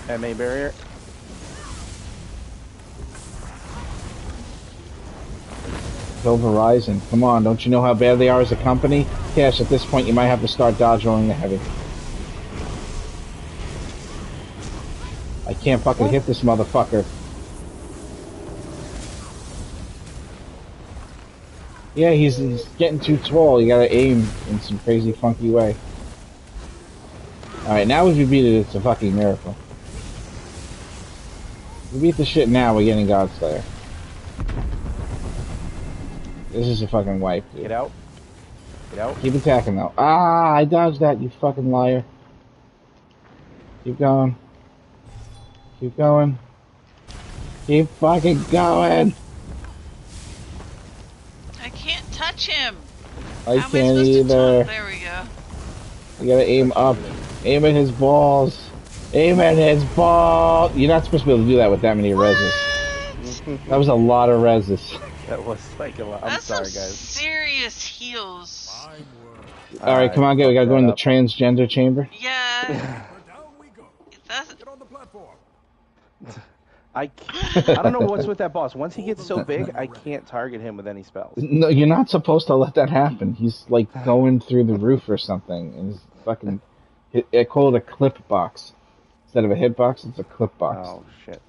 MA barrier. Kill Verizon. Come on, don't you know how bad they are as a company? Cash, at this point you might have to start dodge rolling the heavy. I can't fucking hit this motherfucker. Yeah, he's getting too tall. You gotta aim in some crazy funky way. Alright, now if you beat it, it's a fucking miracle. If we beat the shit now, we're getting Godslayer. This is a fucking wipe, dude. Get out. Get out. Keep attacking, though. Ah, I dodged that, you fucking liar. Keep going. Keep going. Keep fucking going. I can't touch him. I can't either. There we go. You gotta aim up. Aim at his balls. Aim at his ball. You're not supposed to be able to do that with that many reses. That was a lot of reses. That was like a lot. I'm sorry, guys. Serious heels. Alright, come on, we gotta go in the transgender chamber. Yeah. Down we go. That's... Get on the platform. I don't know what's with that boss. Once he gets so big, I can't target him with any spells. No, you're not supposed to let that happen. He's like going through the roof or something, and he's fucking. I call it a clip box instead of a hitbox. It's a clip box. Oh shit!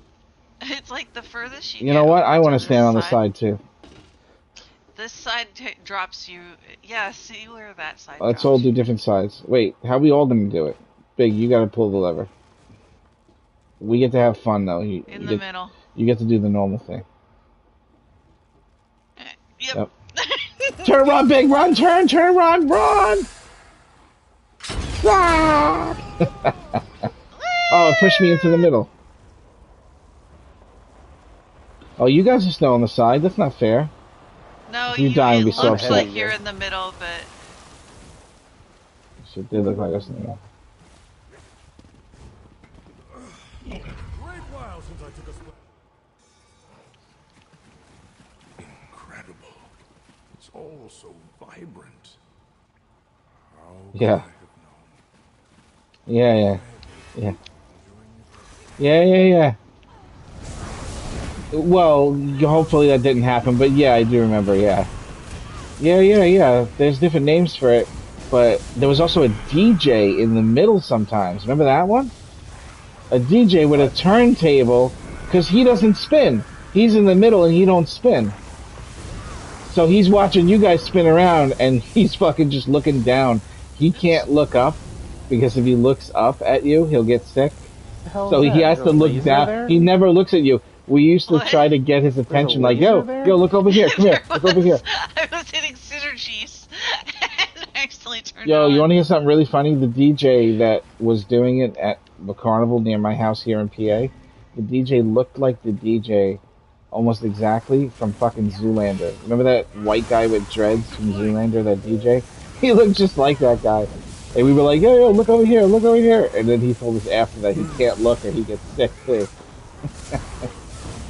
It's like the furthest you know what? I want to stand on the side too. This side drops you. Yeah, see where that side. Let's all do different sides. Wait, how we all gonna do it? Big, you gotta pull the lever. We get to have fun though. In the middle. You get to do the normal thing. Yep. Turn, run, Big, run, turn, run, run! Oh, it pushed me into the middle. Oh, you guys are still on the side. That's not fair. No, you die and be so upset. It looks like you're in the middle, but... It did look like us in the middle. Great while since I took a split. Incredible. It's all so vibrant. How could I have known? Yeah. Well, hopefully that didn't happen, but yeah, I do remember, yeah. There's different names for it, but there was also a DJ in the middle sometimes. Remember that one? A DJ with a turntable, because he doesn't spin. He's in the middle and he don't spin. So he's watching you guys spin around and he's fucking just looking down. He can't look up, because if he looks up at you, he'll get sick. So he has to look down. There? He never looks at you. We used to try to get his attention, like, yo, look over here, come here, look over here. I was hitting synergies and I accidentally turned Yo, on. you want to hear something really funny? The DJ that was doing it at the carnival near my house here in PA, the DJ looked like the DJ almost exactly from fucking Zoolander. Remember that white guy with dreads from Zoolander, that DJ? He looked just like that guy. And we were like, yo, look over here. And then he told us after that he can't look or he gets sick too.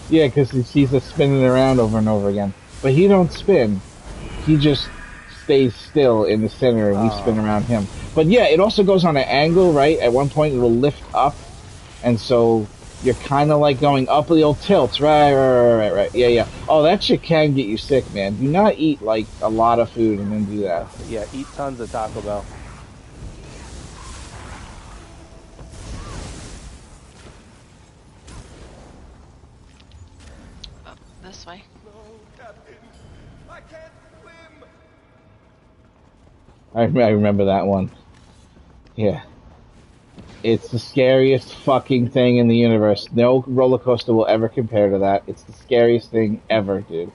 Yeah, because he sees us spinning around over and over again. But he don't spin. He just stays still in the center and we spin around him. But yeah, it also goes on an angle, right? At one point it'll lift up. And so you're kind of like going up, it'll tilt. Right. Yeah. Oh, that shit can get you sick, man. Do not eat like a lot of food and then do that. Yeah, eat tons of Taco Bell. This way. No, Captain. I can't swim. I remember that one. Yeah. It's the scariest fucking thing in the universe. No roller coaster will ever compare to that. It's the scariest thing ever, dude.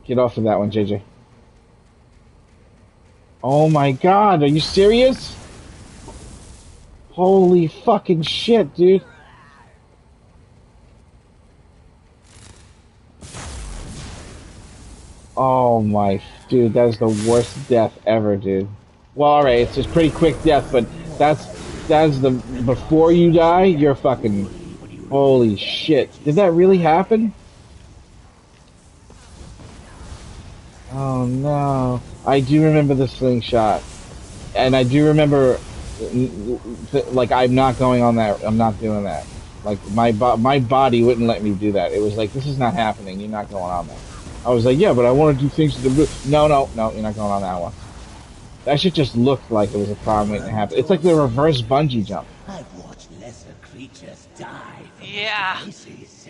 Get off of that one, JJ. Oh my god, are you serious? Holy fucking shit, dude. Oh my, dude, that is the worst death ever, dude. Well, alright, it's a pretty quick death, but that's the, before you die, you're fucking, holy shit. Did that really happen? Oh no. I do remember the slingshot. And I do remember, like, I'm not going on that, I'm not doing that. Like, my body wouldn't let me do that. It was like, this is not happening, you're not going on that. I was like, yeah, but I want to do things to the... No, you're not going on that one. That shit just looked like it was a problem waiting to happen. It's like the reverse bungee jump. I've watched lesser creatures die from places.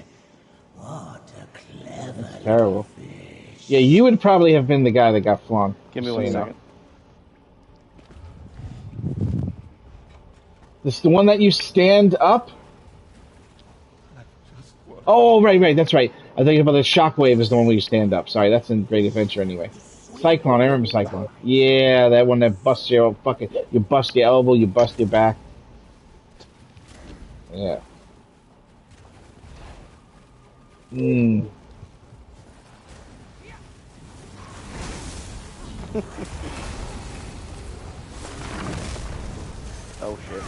What a clever That's terrible. Fish. Yeah, you would probably have been the guy that got flung. Give me 1 second. This is the one that you stand up? Oh, right, that's right. I think about the Shockwave is the one where you stand up. Sorry, that's in Great Adventure anyway. Cyclone, I remember Cyclone. Yeah, that one that busts your fucking, you bust your elbow, you bust your back. Yeah. Oh shit.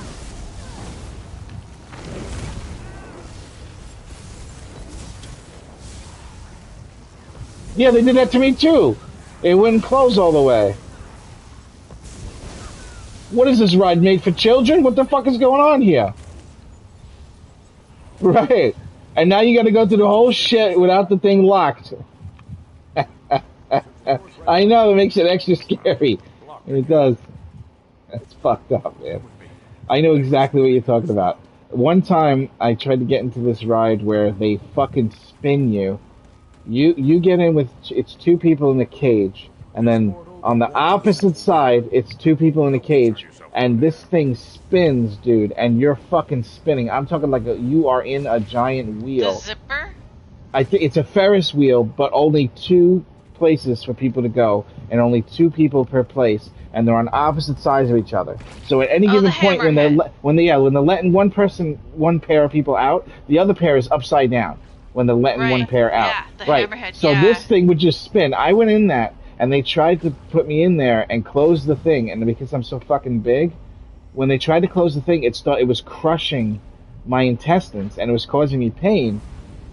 Yeah, they did that to me too. It wouldn't close all the way. What is this ride made for children? What the fuck is going on here? Right. And now you gotta go through the whole shit without the thing locked. I know, it makes it extra scary. It does. That's fucked up, man. I know exactly what you're talking about. One time, I tried to get into this ride where they fucking spin you. You get in with, it's two people in a cage, and then on the opposite side, it's two people in a cage, and this thing spins, dude, and you're fucking spinning. I'm talking like you are in a giant wheel. The zipper? I think it's a Ferris wheel, but only two places for people to go, and only two people per place, and they're on opposite sides of each other. So at any given point, when they're letting one pair of people out, the other pair is upside down. When they're letting one pair out, hammerhead, so this thing would just spin. I went in that, and they tried to put me in there and close the thing, and because I'm so fucking big, when they tried to close the thing, it was crushing my intestines, and it was causing me pain.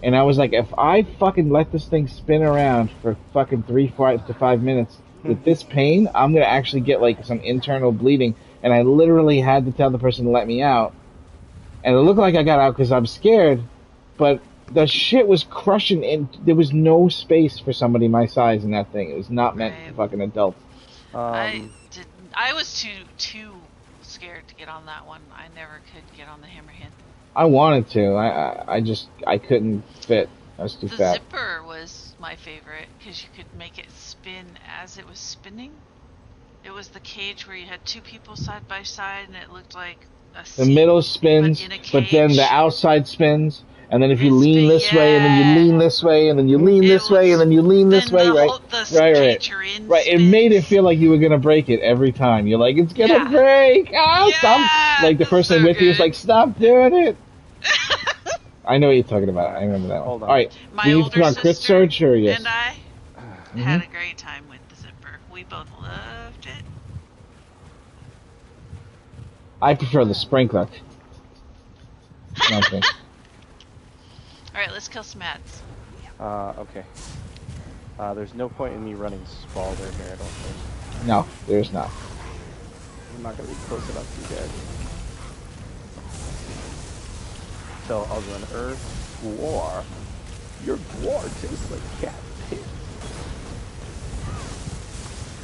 And I was like, if I fucking let this thing spin around for fucking 3 to 5 minutes with this pain, I'm gonna actually get like some internal bleeding. And I literally had to tell the person to let me out. And it looked like I got out because I'm scared, but the shit was crushing, and there was no space for somebody my size in that thing. It was not meant for fucking adults. I was too scared to get on that one. I never could get on the hammerhead. I wanted to. I couldn't fit. I was too fat. The zipper was my favorite because you could make it spin as it was spinning. It was the cage where you had two people side by side, and it looked like a seat, the middle spins, but then the outside spins. And then if you lean this way, and then you lean this way, and then you lean this way, and then you lean this way, right? Right. It made it feel like you were gonna break it every time. You're like, it's gonna break. Stop! Like the person with you is like, stop doing it. I know what you're talking about. I remember that one. Hold on. All right, we need to put on crit surge, or yes? And I had a great time with the zipper. We both loved it. I prefer the sprinkler. Okay. Alright, let's kill some ads. Okay. There's no point in me running Spalder here, I don't think. No, there's not. I'm not going to be close enough to you guys. So I'll run Earth, War. Your War tastes like cat piss.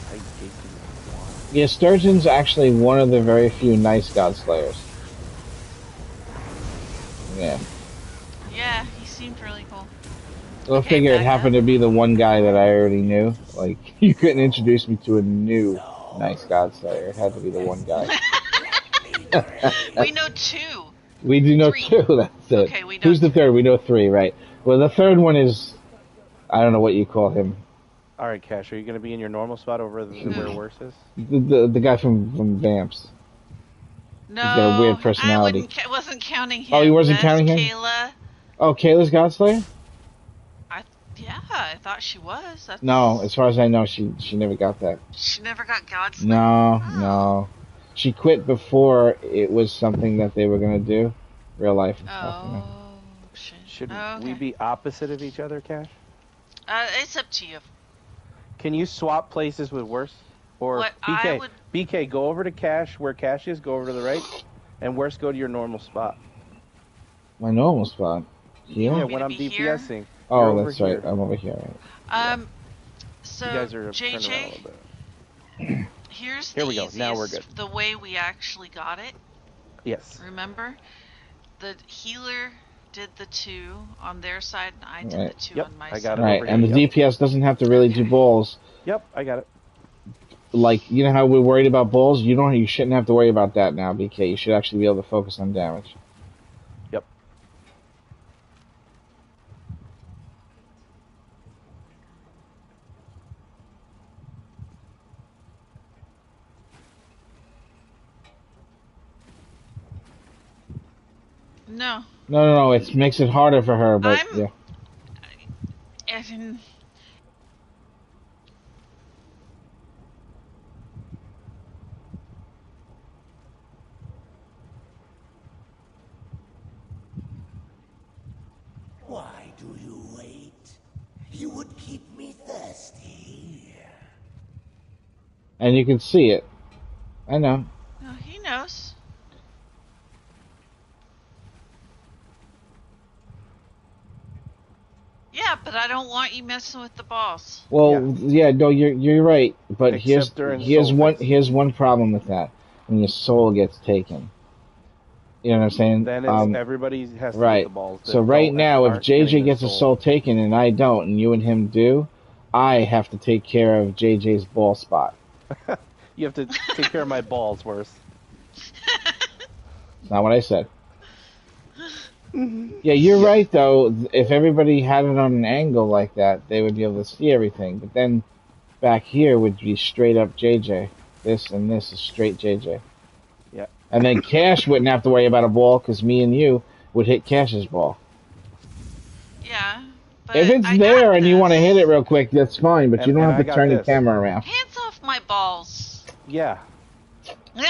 I hate you. Yeah, Sturgeon's actually one of the very few nice God Slayers. Yeah. Yeah, he seemed really cool. So I figure it happened to be the one guy that I already knew. Like, you couldn't introduce me to a new nice God Slayer. It had to be the one guy. We know two. We do know two, that's it. Okay, we know Who's the third? We know three, right. Well, the third one is, I don't know what you call him. Alright, Cash, are you going to be in your normal spot over where Worse is? The guy from Vamps. No, he's got a weird personality. I wasn't counting him. Oh, you wasn't counting him? Kayla. Oh, Kayla's God Slayer? I thought she was. No, as far as I know, she never got that. She never got God Slayer? No. She quit before it was something that they were going to do. Real life and stuff, you know? Shit. Should we be opposite of each other, Cash? It's up to you. Can you swap places with Worse? Or BK, go over to Cash, where Cash is, go over to the right, and Worse, go to your normal spot. My normal spot? Here? Yeah, when I'm DPSing. Oh, that's right. I'm over here. Right. So, you guys are JJ, turning around a little bit. Here we go. Now we're good. The way we actually got it. Yes. Remember? The healer did the 2 on their side, and I did the 2 on my side. I got it. Right, and the DPS doesn't have to really do balls. Yep, I got it. Like, you know how we're worried about balls? You shouldn't have to worry about that now, BK. You should actually be able to focus on damage. Yep. No. No. It makes it harder for her, but yeah. Why do you wait? You would keep me thirsty. And you can see it. I know. No, he knows. Yeah, but I don't want you messing with the balls. Well, yeah, no, you're right. But here's one problem with that: when your soul gets taken. You know what I'm saying? Then it's everybody has to right. get the balls. So right now, if JJ gets a soul taken and I don't, and you and him do, I have to take care of JJ's ball spot. You have to take care of my balls, worse. That's not what I said. Yeah, you're right, though. If everybody had it on an angle like that, they would be able to see everything. But then back here would be straight up JJ. This and this is straight JJ. Yeah. And then Cash wouldn't have to worry about a ball because me and you would hit Cash's ball. Yeah. But if it's there and you want to hit it real quick, that's fine. But you don't have to turn the camera around. Hands off my balls. Yeah. Right.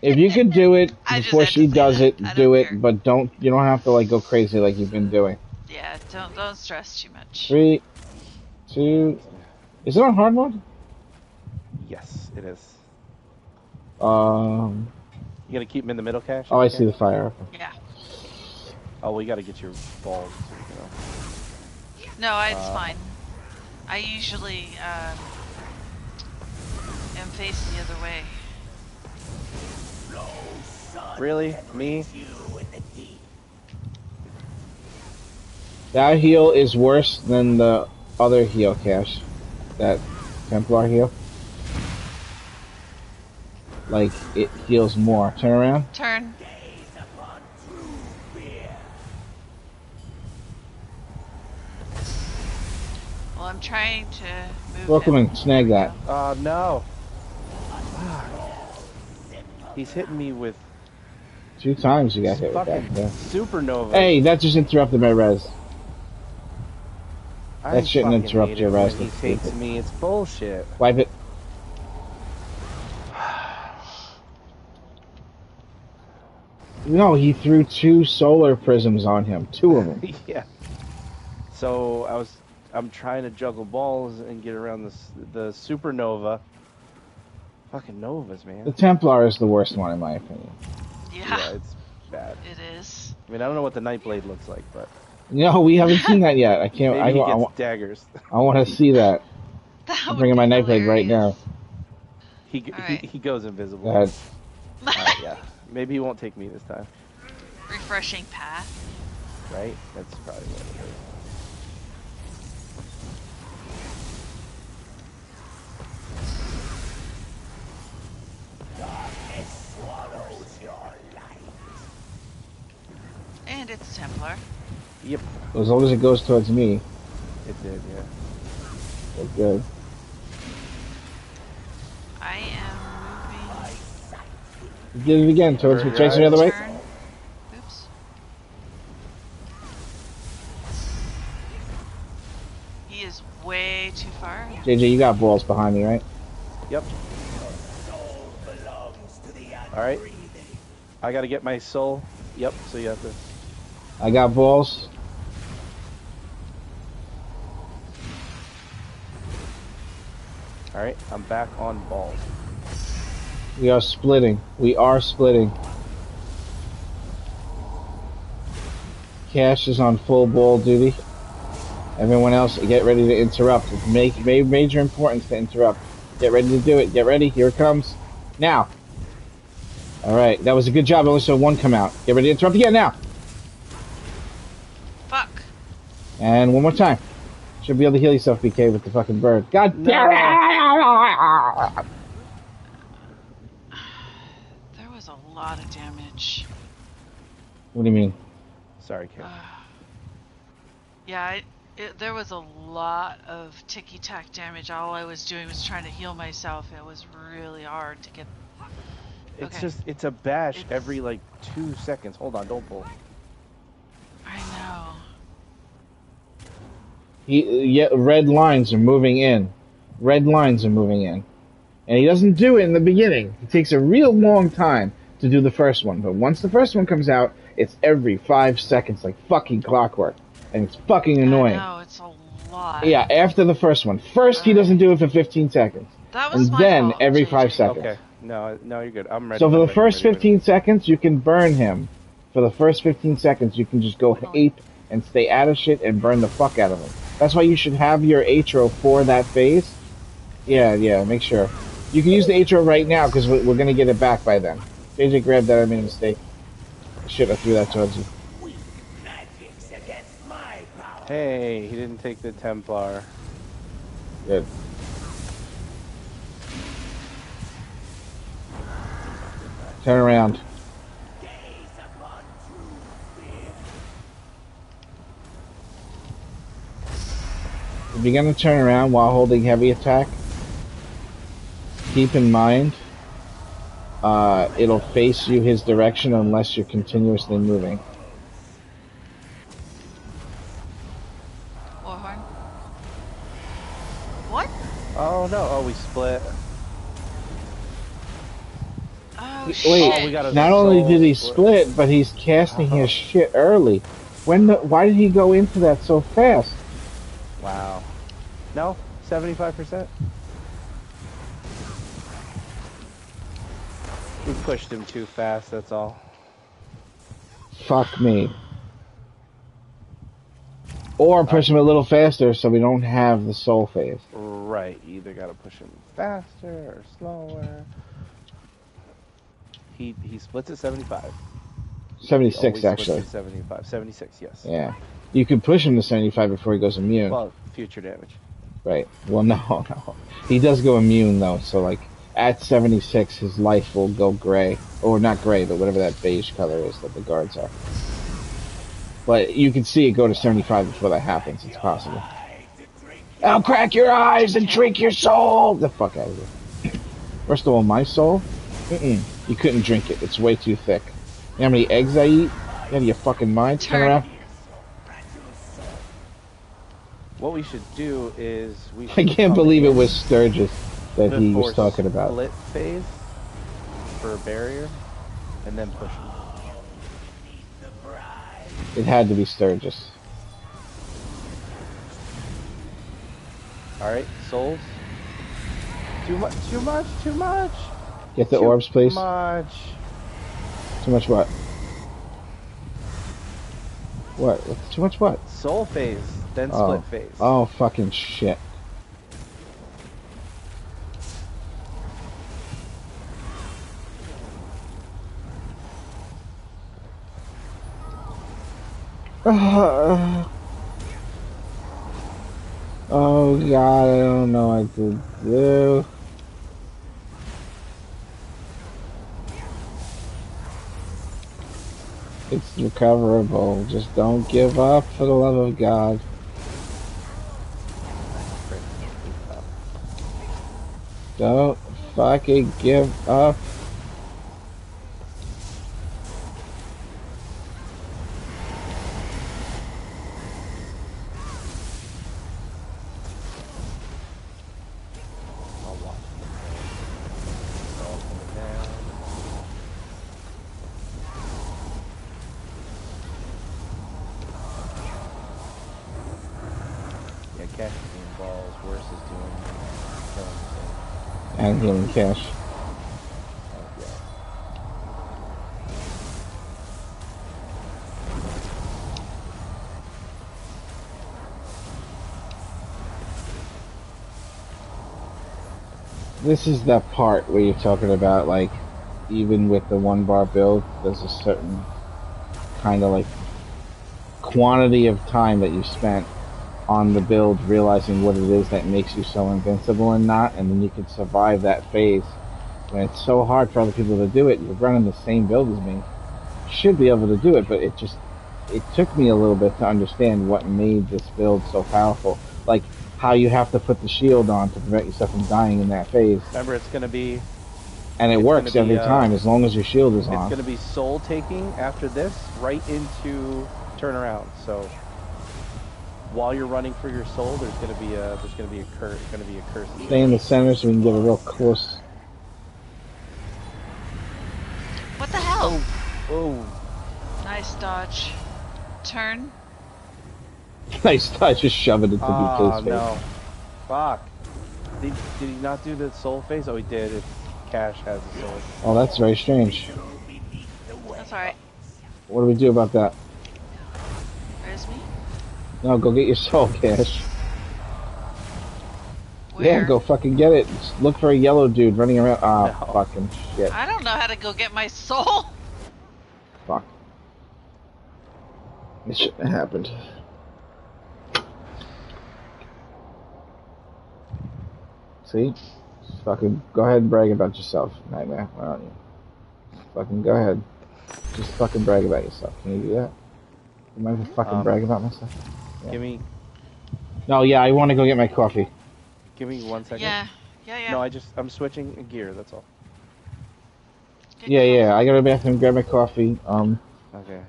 If you could do it before she does it, do it. But you don't have to like go crazy like you've been doing. Yeah, don't stress too much. 3, 2. Is it on hard mode? Yes, it is. You gonna keep him in the middle, Cash? Oh, I see the fire. Yeah. Oh, we gotta get your balls. No, it's fine. I usually am facing the other way. Really? Me? That heal is worse than the other heal, Cash. That Templar heal. Like, it heals more. Turn around. Turn. Well, I'm trying to move Welcome and snag that. No. He's hitting me with... 2 times you got hit with that. Yeah. Supernova. Hey, that just interrupted my res. That shouldn't interrupt your res. He takes me. It's bullshit. Wipe it. No, he threw 2 solar prisms on him. 2 of them. Yeah. So I'm trying to juggle balls and get around the supernova. Fucking novas, man. The Templar is the worst one in my opinion. Yeah, it's bad. It is. I mean, I don't know what the Nightblade looks like, but no, we haven't seen that yet. I can't. Maybe he gets daggers. I want to see that. I'm bringing my Nightblade right now. He goes invisible. Go ahead. Yeah, maybe he won't take me this time. Refreshing path. Right? That's probably what it is. And it's Templar. Yep. As long as it goes towards me. It did, yeah. That's good. I am moving. Did it again towards me. Chasing the other way. Oops. He is way too far. JJ, you got balls behind me, right? Yep. Alright. I gotta get my soul. Yep, so you have to... I got balls. Alright, I'm back on balls. We are splitting. We are splitting. Cash is on full ball duty. Everyone else, get ready to interrupt. It's major importance to interrupt. Get ready to do it. Get ready. Here it comes. Now. Alright, that was a good job. I only saw 1 come out. Get ready to interrupt again now. Fuck. And one more time. Should be able to heal yourself, BK, with the fucking bird. God damn it! There was a lot of damage. What do you mean? Sorry, Kate. Yeah, there was a lot of ticky-tack damage. All I was doing was trying to heal myself. It was really hard to get... It's just, it's a bash every like 2 seconds. Hold on, don't pull. I know. Yeah, red lines are moving in. Red lines are moving in. And he doesn't do it in the beginning. It takes a real long time to do the first one. But once the first one comes out, it's every 5 seconds, like fucking clockwork. And it's fucking annoying. I know, it's a lot. Yeah, after the first one. First, he doesn't do it for 15 seconds. That was and my then fault, every JJ. 5 seconds. Okay, no, you're good. I'm ready. So for the first 15 seconds, you can burn him. For the first 15 seconds, you can just go ape and stay out of shit and burn the fuck out of him. That's why you should have your Atro for that phase. Yeah, make sure. You can use the Atro right now because we're going to get it back by then. JJ grabbed that, I made a mistake. Shit, I threw that towards you. Hey, he didn't take the Templar. Good. Turn around. If you're going to turn around while holding heavy attack, keep in mind it'll face you his direction unless you're continuously moving. Warhorn? What? Oh no, oh we split. Oh, Wait, not only did he split, but he's casting his shit early. Why did he go into that so fast? Wow. No? 75%? We pushed him too fast, that's all. Fuck me. Or push him a little faster so we don't have the soul phase. Right, you either gotta push him faster or slower. He splits at 75. 76 actually. 75. 76, yes. Yeah. You can push him to 75 before he goes immune. Well, future damage. Right. Well, no. He does go immune though, so like at 76 his life will go gray. Or not gray, but whatever that beige color is that the guards are. But you can see it go to 75 before that happens. It's possible. I'll crack your eyes and drink your soul! The fuck out of here. First of all, my soul? You couldn't drink it. It's way too thick. You know how many eggs I eat? You out of your fucking mind? Turn around. What we should do is I can't believe it was Sturgis that he was talking about. Split phase for a barrier, and then push him. It had to be Sturgis. Alright, souls. Too much. Get the orbs, please. Too much. Too much what? What? Too much what? Soul phase, then split phase. Oh, fucking shit. Oh god, I don't know what to do. It's recoverable. Just don't give up for the love of God. Don't fucking give up. And healing cash. This is that part where you're talking about, like, even with the 1-bar build, there's a certain kind of like quantity of time that you spent on the build realizing what it is that makes you so invincible and not, and then you can survive that phase. When it's so hard for other people to do it, you're running the same build as me. You should be able to do it, but it took me a little bit to understand what made this build so powerful. Like, how you have to put the shield on to prevent yourself from dying in that phase. Remember, it's going to be... And it works every time as long as your shield is on. It's going to be soul taking after this right into turnaround. So while you're running for your soul, there's going to be a curse. Stay in the center so we can get a real close. What the hell? Oh. Nice dodge. Turn. Nice dodge. Just shove it into DK's face. No. Fuck. Did he not do the soul phase? Oh, he did. If Cash has a soul. Oh, that's very strange. That's alright. What do we do about that? Where's me? No, go get your soul, Cash. Where? Yeah, go fucking get it. Just look for a yellow dude running around. Ah, No. fucking shit. I don't know how to go get my soul. Fuck. This shouldn't have happened. See? Just fucking go ahead and brag about yourself, Nightmare. Why don't you? Just fucking go ahead. Just fucking brag about yourself. Can you do that? You mind if I fucking brag about myself? Yeah. Give me. No, yeah, I want to go get my coffee. Give me 1 second. Yeah. No, I'm switching gear. That's all. Yeah. I gotta go to the bathroom, grab my coffee. Okay.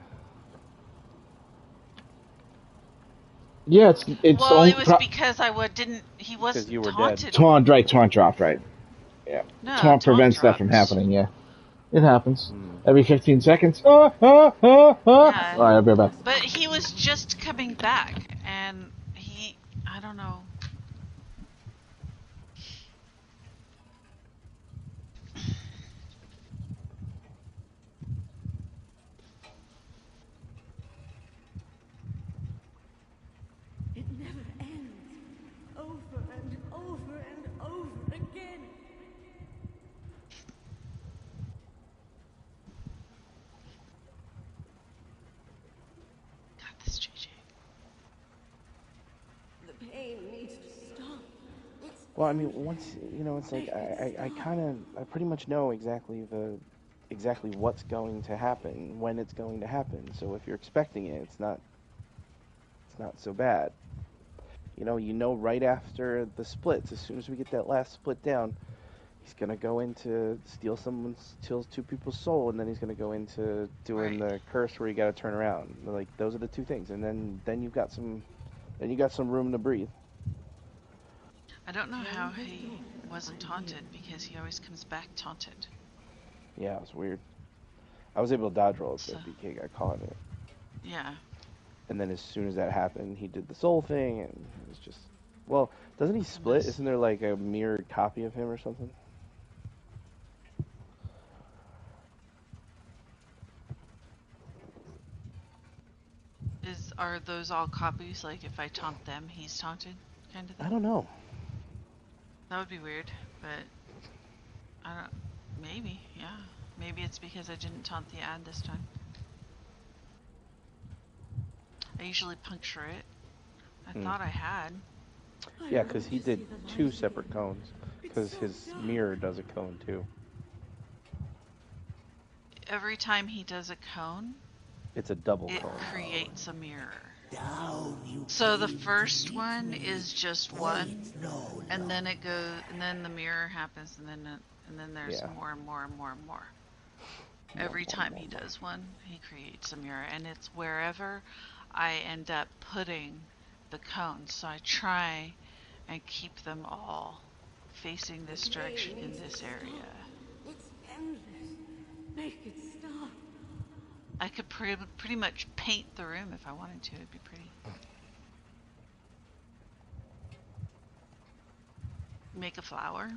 Yeah, it's. Well, it was because he wasn't you were taunted. dead. Taunt dropped, right? Yeah. No, Taunt prevents that dropped. from happening. Yeah, it happens every 15 seconds. Yeah. All right, I'll be back. But he was just coming back, and I don't know. It never ends. Over and over and over again. Got this, JJ. The pain needs to stop. Well, I mean, once it's like I pretty much know exactly what's going to happen, when it's going to happen. So if you're expecting it, it's not so bad. You know right after the splits, as soon as we get that last split down, he's gonna go into steal two people's soul, and then he's gonna go into doing the curse where you gotta turn around. Like, those are the two things, and then you've got some room to breathe. I don't know how he wasn't taunted, because he always comes back taunted. Yeah, it was weird. I was able to dodge roll, so BK got caught in it. Yeah. And then as soon as that happened, he did the soul thing, and it was just... Well, doesn't he split? Isn't there like a mirrored copy of him or something? Are those all copies? Like, if I taunt them, he's taunted, kind of thing? I don't know. That would be weird, but... Maybe, yeah. Maybe it's because I didn't taunt the ad this time. I usually puncture it. I thought I had. Yeah, because he did 2 separate cones. Because his mirror does a cone too. Every time he does a cone, it's a double cone. It creates a mirror. So the first one is just one, and then it goes, and then the mirror happens, and then there's more and more and more and more. Every time he does one, he creates a mirror, and it's wherever I end up putting the cones. So I try and keep them all facing this direction in this area. It's endless. Make it stop. I could pretty much paint the room if I wanted to. It'd be pretty. Make a flower.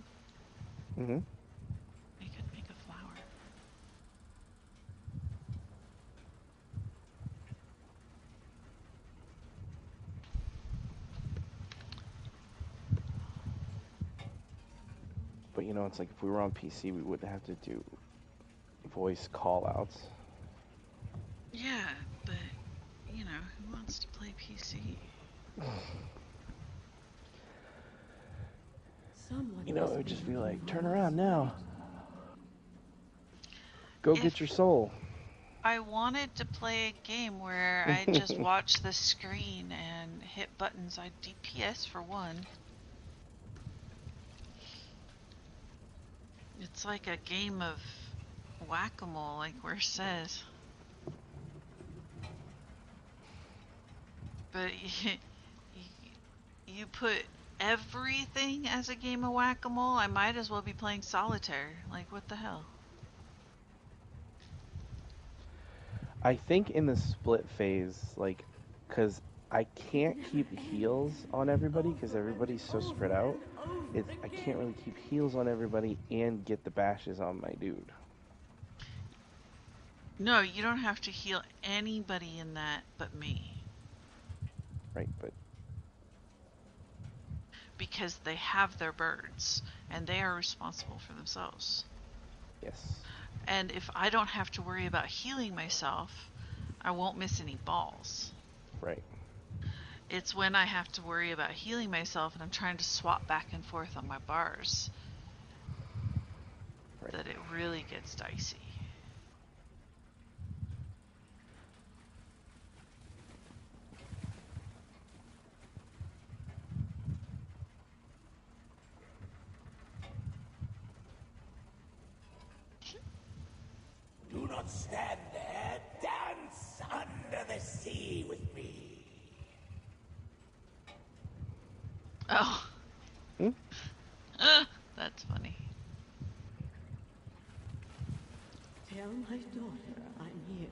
Mm-hmm. Make a flower. But it's like if we were on PC, we wouldn't have to do voice call-outs. Yeah, but, who wants to play PC? It would just be like, turn around now. Go get your soul. I wanted to play a game where I just watch the screen and hit buttons. I'd DPS for one. It's like a game of whack-a-mole, like where it says. But you put everything as a game of whack-a-mole, I might as well be playing solitaire. Like, what the hell? I think in the split phase, like, because I can't keep heals on everybody because everybody's so spread out. I can't really keep heals on everybody and get the bashes on my dude. No, you don't have to heal anybody in that but me. Right, but... Because they have their birds, and they are responsible for themselves. Yes. And if I don't have to worry about healing myself, I won't miss any balls. Right. It's when I have to worry about healing myself and I'm trying to swap back and forth on my bars that it really gets dicey. Do not stand there. Dance under the sea with me. Oh. That's funny. Tell my daughter I'm here.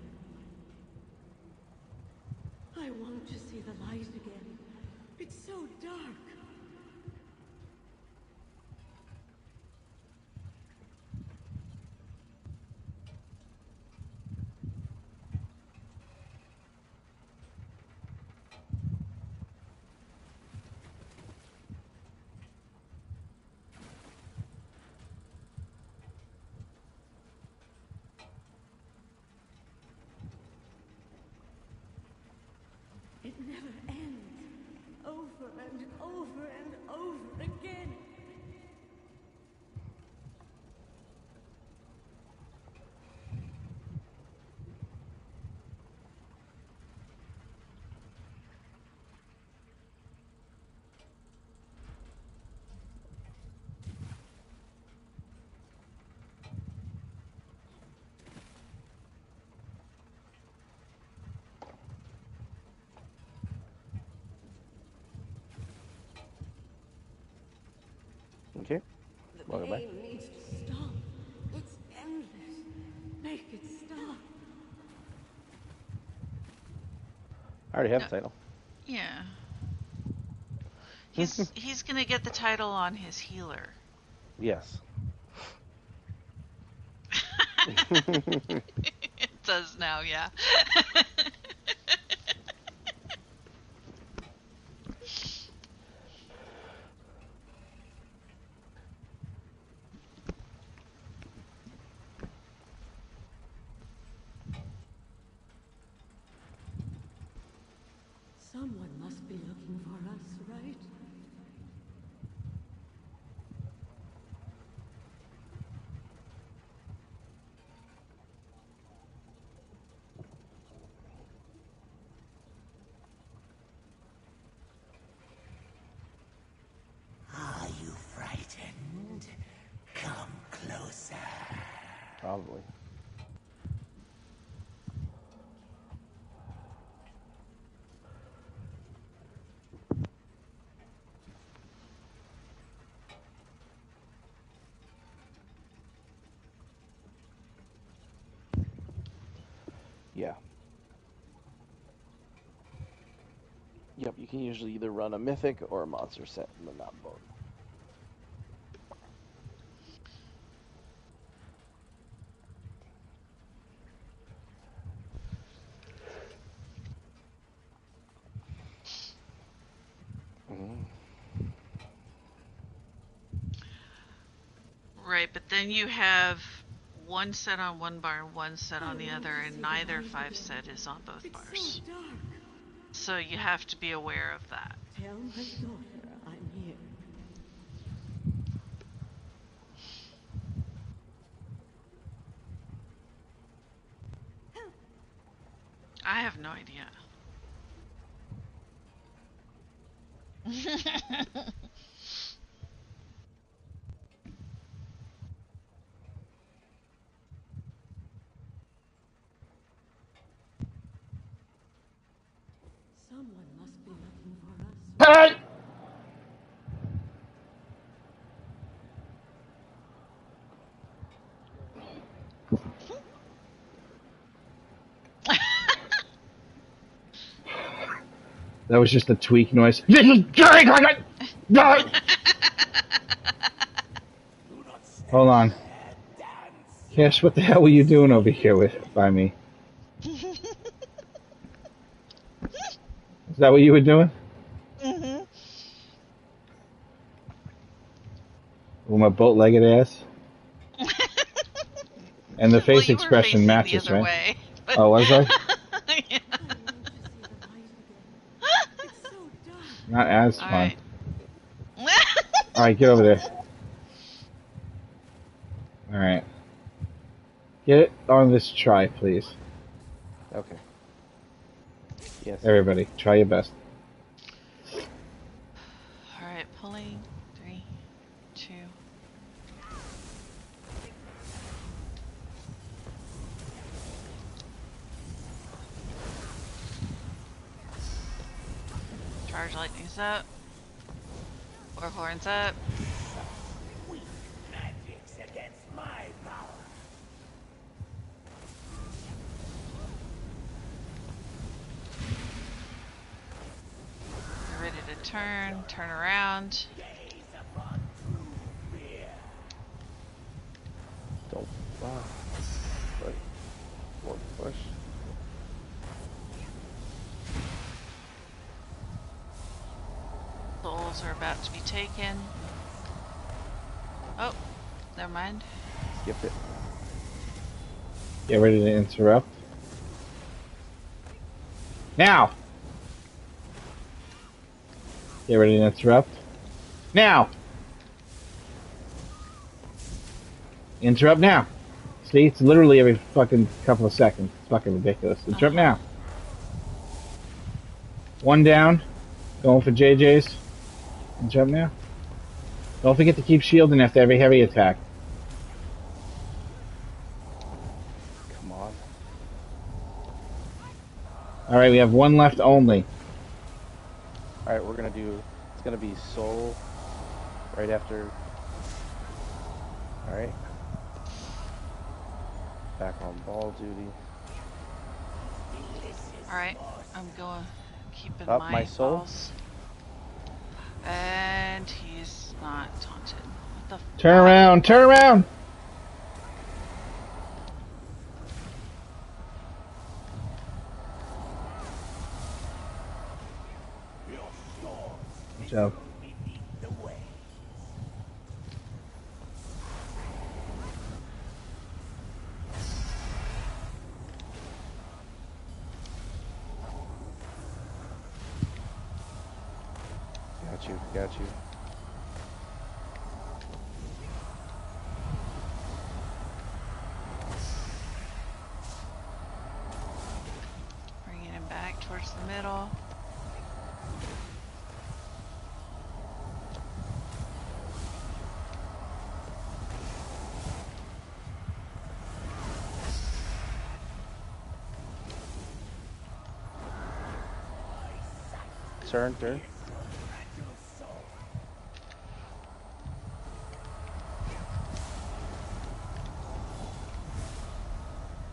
I want to see the light again. It's so dark. It never ends. Over and over and over again. Okay. The pain needs to stop. It's endless. Make it stop. I already have the title. Yeah. He's gonna get the title on his healer. Yes. It does now, yeah. Someone must be looking for us, right? Are you frightened? Come closer. Probably. Yeah. Yep, you can usually either run a mythic or a monster set, but not both. Right, but then you have one set on one bar and one set on the other, and neither 5 set is on both bars. So dark. So you have to be aware of that. Tell my daughter I'm here. I have no idea. Someone must be looking for us. Hey! That was just a tweak noise. Hold on. Cash, what the hell were you doing over here by me? Is that what you were doing? Mm-hmm. With my boat-legged ass? And the face well, expression matches, right? Way, Oh, was I? Yeah. Not as fun. Right. Alright, get over there. Alright. Get it on this try, please. Okay. Yes. Everybody, try your best. Alright, pulling. 3, 2. Charge lightning's up. Or horns up. Weak magic's against my power. You're ready to turn around. Don't but more push. Souls are about to be taken. Oh, never mind. Skip it. Get ready to interrupt. Now! Get ready to interrupt. Now! Interrupt now. See, it's literally every fucking couple of seconds. It's fucking ridiculous. Interrupt now. One down. Going for JJ's. Interrupt now. Don't forget to keep shielding after every heavy attack. Come on. Alright, we have one left only. Alright, we're gonna do, it's gonna be soul right after. Alright. Back on ball duty. Alright, I'm going keeping Up my soul. balls. And he's not taunted. What the Turn around, turn around! Good job. Got you. Bringing him back towards the middle. Turn.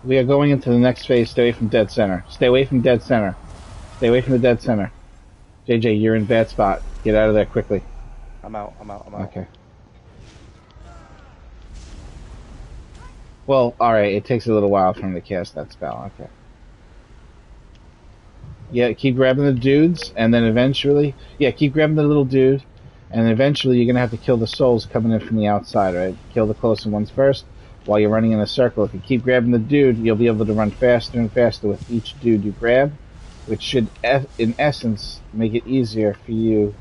We are going into the next phase. Stay away from dead center. Stay away from dead center. Stay away from the dead center. JJ, you're in bad spot. Get out of there quickly. I'm out. Okay. Well, alright, it takes a little while for him to cast that spell. Okay. Yeah, keep grabbing the dudes, and then eventually... Yeah, keep grabbing the little dude, and eventually you're going to have to kill the souls coming in from the outside, right? Kill the closer ones first. While you're running in a circle, if you keep grabbing the dude, you'll be able to run faster and faster with each dude you grab, which should, in essence, make it easier for you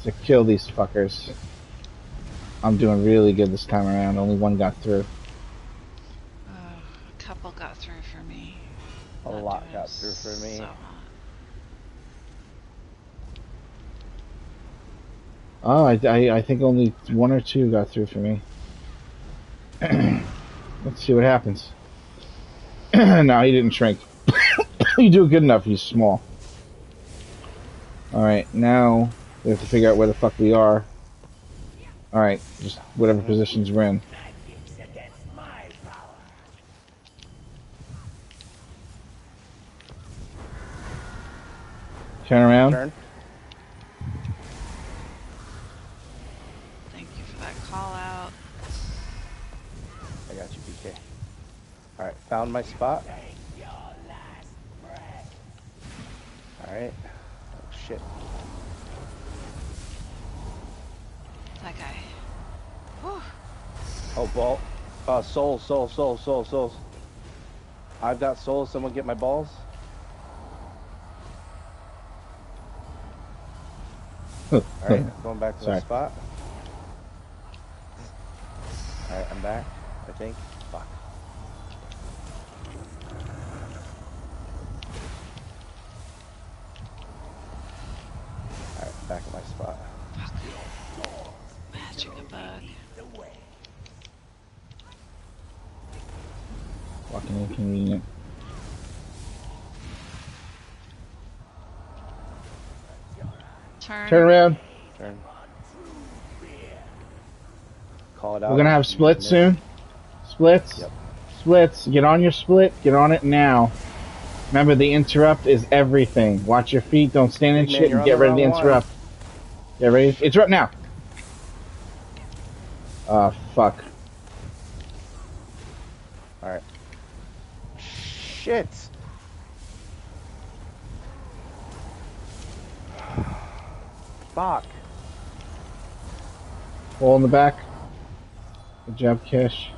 to kill these fuckers. I'm doing really good this time around. Only one got through. A couple got through for me. A lot got through for me. So hot. Oh, I think only one or two got through for me. Let's see what happens. No, he didn't shrink. You do good enough, he's small. Alright, now we have to figure out where the fuck we are. Alright, just whatever positions we're in. Turn around. Turn. Thank you for that call out. I got you, BK. Alright, found my spot. Alright. Oh, shit. That guy. Whew. Oh, ball. Souls. I've got souls. Someone get my balls. Alright, going back to the spot. Alright, I'm back, I think. Fuck. Alright, back at my spot. Magic a bug. Fucking inconvenient. Turn. Turn around. Turn. Call it out. We're gonna have splits soon. Splits. Yep. Splits. Get on your split. Get on it now. Remember, the interrupt is everything. Watch your feet. Don't stand in shit and get ready to interrupt. Get ready. Interrupt now. Fuck. Alright. Shit. Fuck. Ball in the back. Good job, Kish.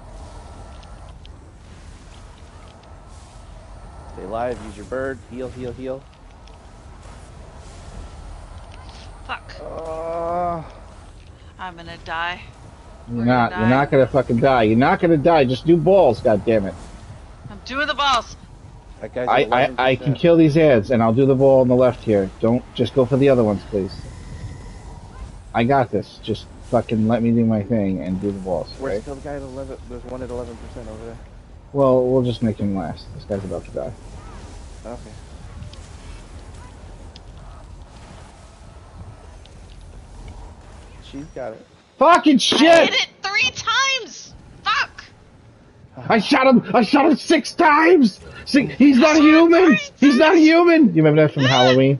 Stay alive. Use your bird. Heal. Fuck. I'm gonna die. You're not gonna fucking die. You're not gonna die. Just do balls, goddammit. I'm doing the balls. That guy's I can kill these ads, and I'll do the ball on the left here. Don't just go for the other ones, please. I got this. Just fucking let me do my thing and do the balls. Where's Right? the guy at 11? There's one at 11% over there. Well, we'll just make him last. This guy's about to die. Okay. She's got it. Fucking shit! I hit it 3 times. Fuck. I shot him 6 times! He's not human! He's not human! You remember that from Halloween?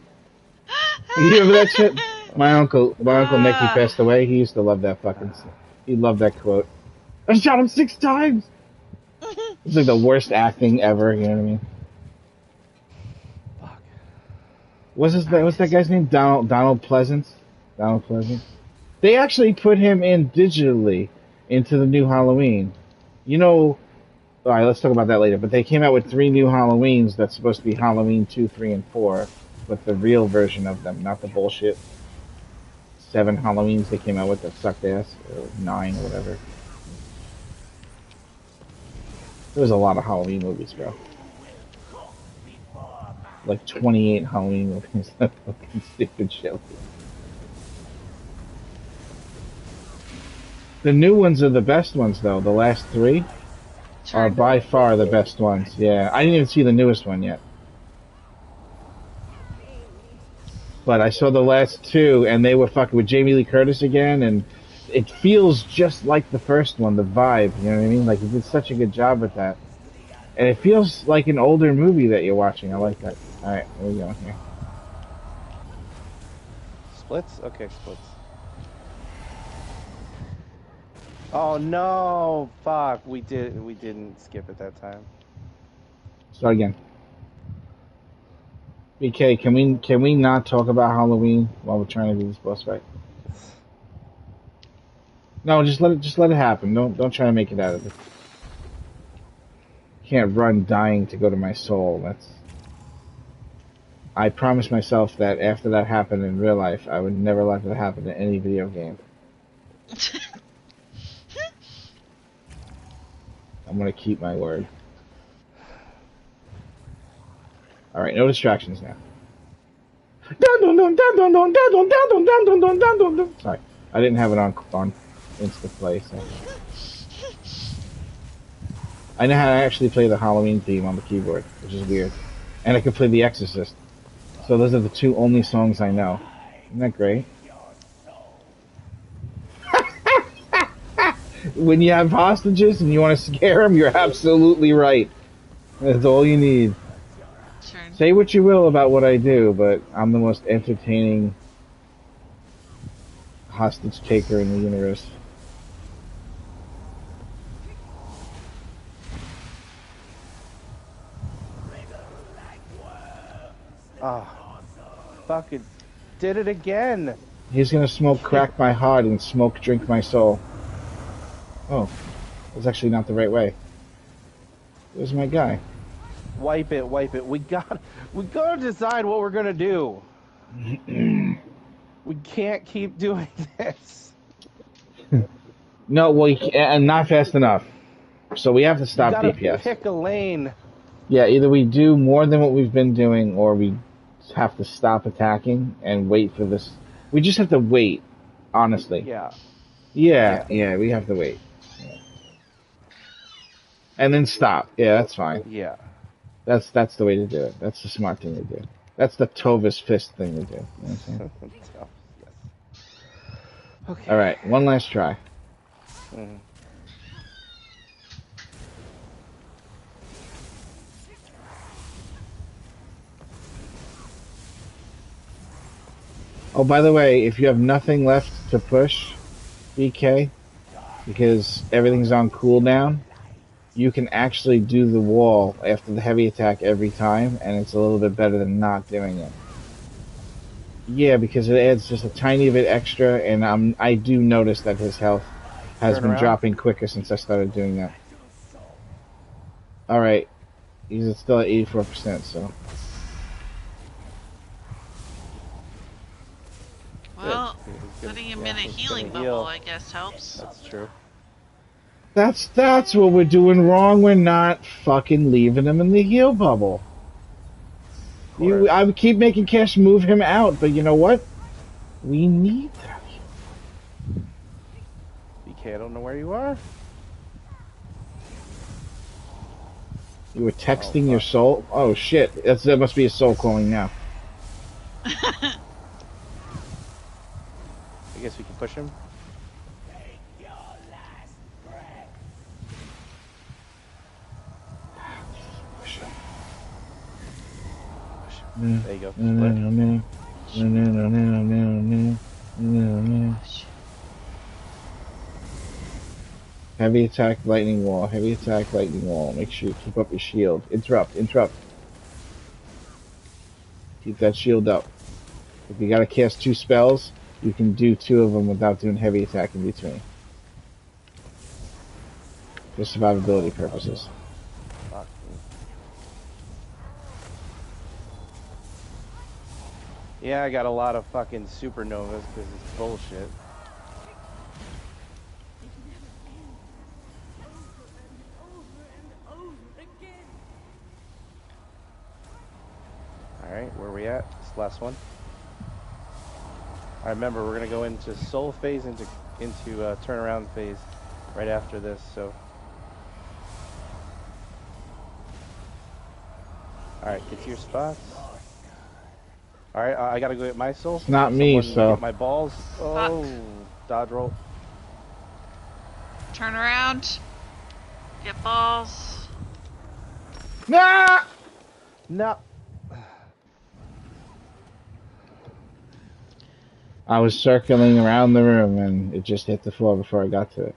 You remember that shit? My uncle Nicky passed away. He used to love that fucking... He loved that quote. I shot him 6 times! It's like the worst acting ever, you know what I mean? Fuck. What's that guy's name? Donald Pleasance? Donald Pleasance? They actually put him in digitally into the new Halloween. You know... Alright, let's talk about that later. But they came out with 3 new Halloweens that's supposed to be Halloween 2, 3, and 4. But the real version of them, not the bullshit 7 Halloweens they came out with that sucked ass. Or 9 or whatever. There was a lot of Halloween movies, bro. Like 28 Halloween movies. That fucking stupid shit. The new ones are the best ones, though. The last 3 are by far the best ones. Yeah, I didn't even see the newest one yet. But I saw the last 2, and they were fucking with Jamie Lee Curtis again, and it feels just like the first one, the vibe, you know what I mean? Like, he did such a good job with that. And it feels like an older movie that you're watching. I like that. Alright, where we going here? Splits? Okay, splits. Oh no! Fuck, we didn't skip it that time. Start again. BK, can we not talk about Halloween while we're trying to do this boss fight? No, just let it happen. Don't try to make it out of it. Can't run dying to go to my soul. I promised myself that after that happened in real life, I would never let that happen in any video game. I'm gonna keep my word. Alright, no distractions now. Sorry, I didn't have it on Instaplay, so. I know how to actually play the Halloween theme on the keyboard, which is weird. And I can play The Exorcist. So those are the two only songs I know. Isn't that great? When you have hostages and you want to scare them, you're absolutely right. That's all you need. Sure. Say what you will about what I do, but I'm the most entertaining hostage taker in the universe. Ah, fucking did it again. He's gonna smoke crack my heart and smoke drink my soul. Oh, that's actually not the right way. Where's my guy? Wipe it, wipe it. We gotta decide what we're gonna do. We can't keep doing this. No, well, and not fast enough. So we have to stop you gotta DPS. Pick a lane. Yeah, either we do more than what we've been doing, or we have to stop attacking and wait for this. We just have to wait, honestly. Yeah. Yeah, we have to wait. Yeah. And then stop. Yeah, that's fine. Yeah. That's the way to do it. That's the smart thing to do. That's the Tova's fist thing to do. You know what I'm saying? Yes. Okay. All right, one last try. Mm-hmm. Oh, by the way, if you have nothing left to push, BK, because everything's on cooldown, you can actually do the wall after the heavy attack every time, and it's a little bit better than not doing it. Yeah, because it adds just a tiny bit extra, and I do notice that his health has been dropping quicker since I started doing that. Alright, he's still at 84%, so... Well, putting him in a healing bubble, I guess, helps. That's true. That's what we're doing wrong. We're not fucking leaving him in the heal bubble. I would keep making Cash move him out, but you know what? We need that. BK, I don't know where you are. You were texting your soul? Oh shit, that must be a soul calling now. I guess we can push him. There you go. Heavy attack, lightning wall. Heavy attack, lightning wall. Make sure you keep up your shield. Interrupt. Keep that shield up. If you gotta cast 2 spells, you can do 2 of them without doing heavy attack in between. For survivability purposes. Yeah, I got a lot of fucking supernovas because it's bullshit. Alright, where are we at? This last one. I remember we're gonna go into soul phase, into turnaround phase right after this, so. Alright, get to your spots. Alright, I gotta go get my soul. It's not me, so. Get my balls. Oh, dodge roll. Turn around. Get balls. Nah! No. I was circling around the room and it just hit the floor before I got to it.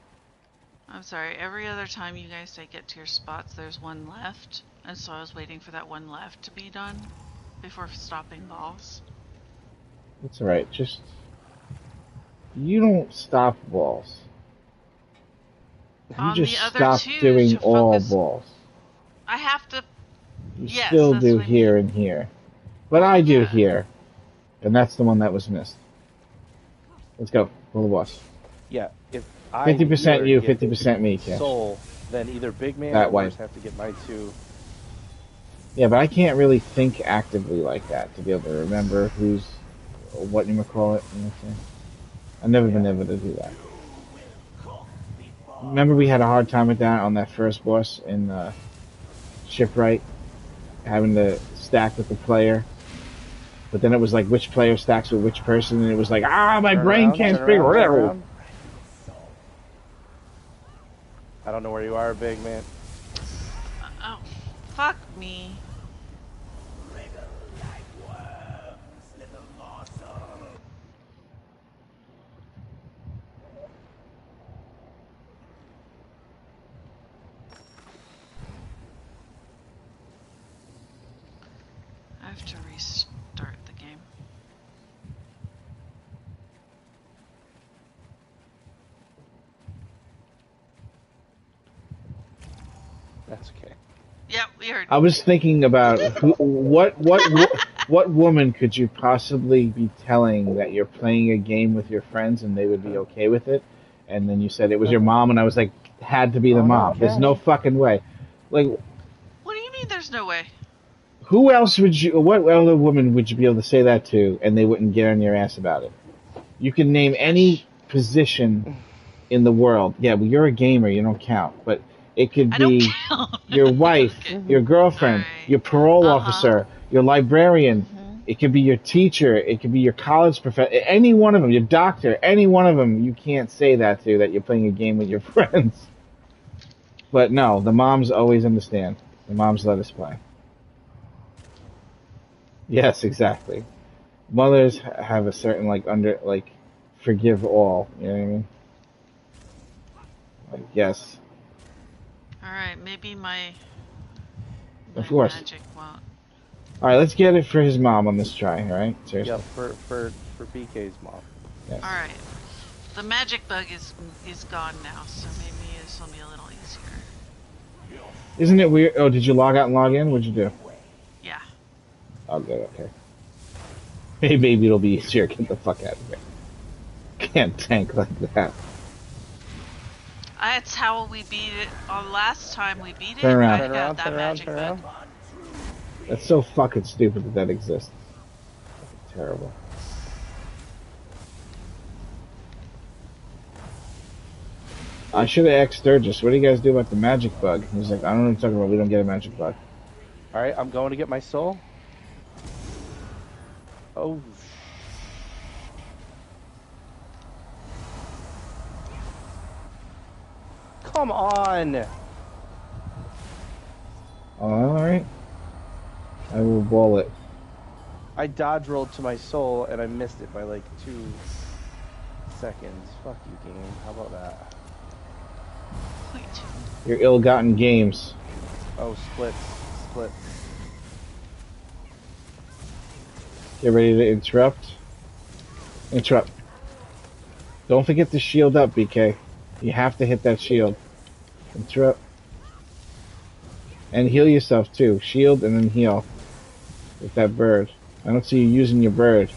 I'm sorry, every other time you guys say get to your spots, there's one left. And so I was waiting for that one left to be done before stopping balls. It's alright, just... You don't stop balls. You just stop doing all balls. I have to... You still do here and here. But I do here. And that's the one that was missed. Let's go. Pull the boss. Yeah, if I 50% you, 50% me, Cash. Soul, then either Big Man that or way. Worse have to get my 2. Yeah, but I can't really think actively like that to be able to remember who's what you call it. You know what I'm saying? I've never been able to do that. Remember we had a hard time with that on that first boss in Shipwright, having to stack with the player But then it was like which player stacks with which person, and it was like, my brain can't figure it out. I don't know where you are, big man. Oh, fuck me. I have to restart the game. That's okay. Yeah, we heard. I was thinking about what woman could you possibly be telling that you're playing a game with your friends and they would be okay with it? And then you said it was your mom, and I was like, had to be the mom. There's no fucking way. Like, what do you mean? There's no way. Who else would you? What other woman would you be able to say that to, and they wouldn't get on your ass about it? You can name any position in the world. Yeah, well, you're a gamer. You don't count. But it could be your wife, okay. Your girlfriend, your parole officer, your librarian. It could be your teacher. It could be your college professor. Any one of them. Your doctor. Any one of them. You can't say that to, that you're playing a game with your friends. But no, the moms always understand. The moms let us play. Yes, exactly. Mothers have a certain forgive all. You know what I mean? Like, yes. All right, maybe my of course. Magic won't. All right, let's get it for his mom on this try. All right, seriously. Yeah, for BK's mom. Yes. All right. The magic bug is gone now, so maybe this will be a little easier. Isn't it weird? Oh, did you log out and log in? What'd you do? Yeah. Oh, good. Okay. Maybe it'll be easier. Get the fuck out of here. Can't tank like that. That's how we beat it. Last time we beat it, turn around. Turn around. That's so fucking stupid that exists. Fucking terrible. I should have asked Sturgis, what do you guys do about the magic bug? He's like, I don't know what you're talking about. We don't get a magic bug. Alright, I'm going to get my soul. Oh. Come on! Alright. I will ball it. I dodge rolled to my soul and I missed it by like 2 seconds. Fuck you, game. How about that? Your ill-gotten games. Oh, split. Get ready to interrupt. Interrupt. Don't forget to shield up, BK. You have to hit that shield. Interrupt. And heal yourself too. Shield and then heal. With that bird. I don't see you using your bird.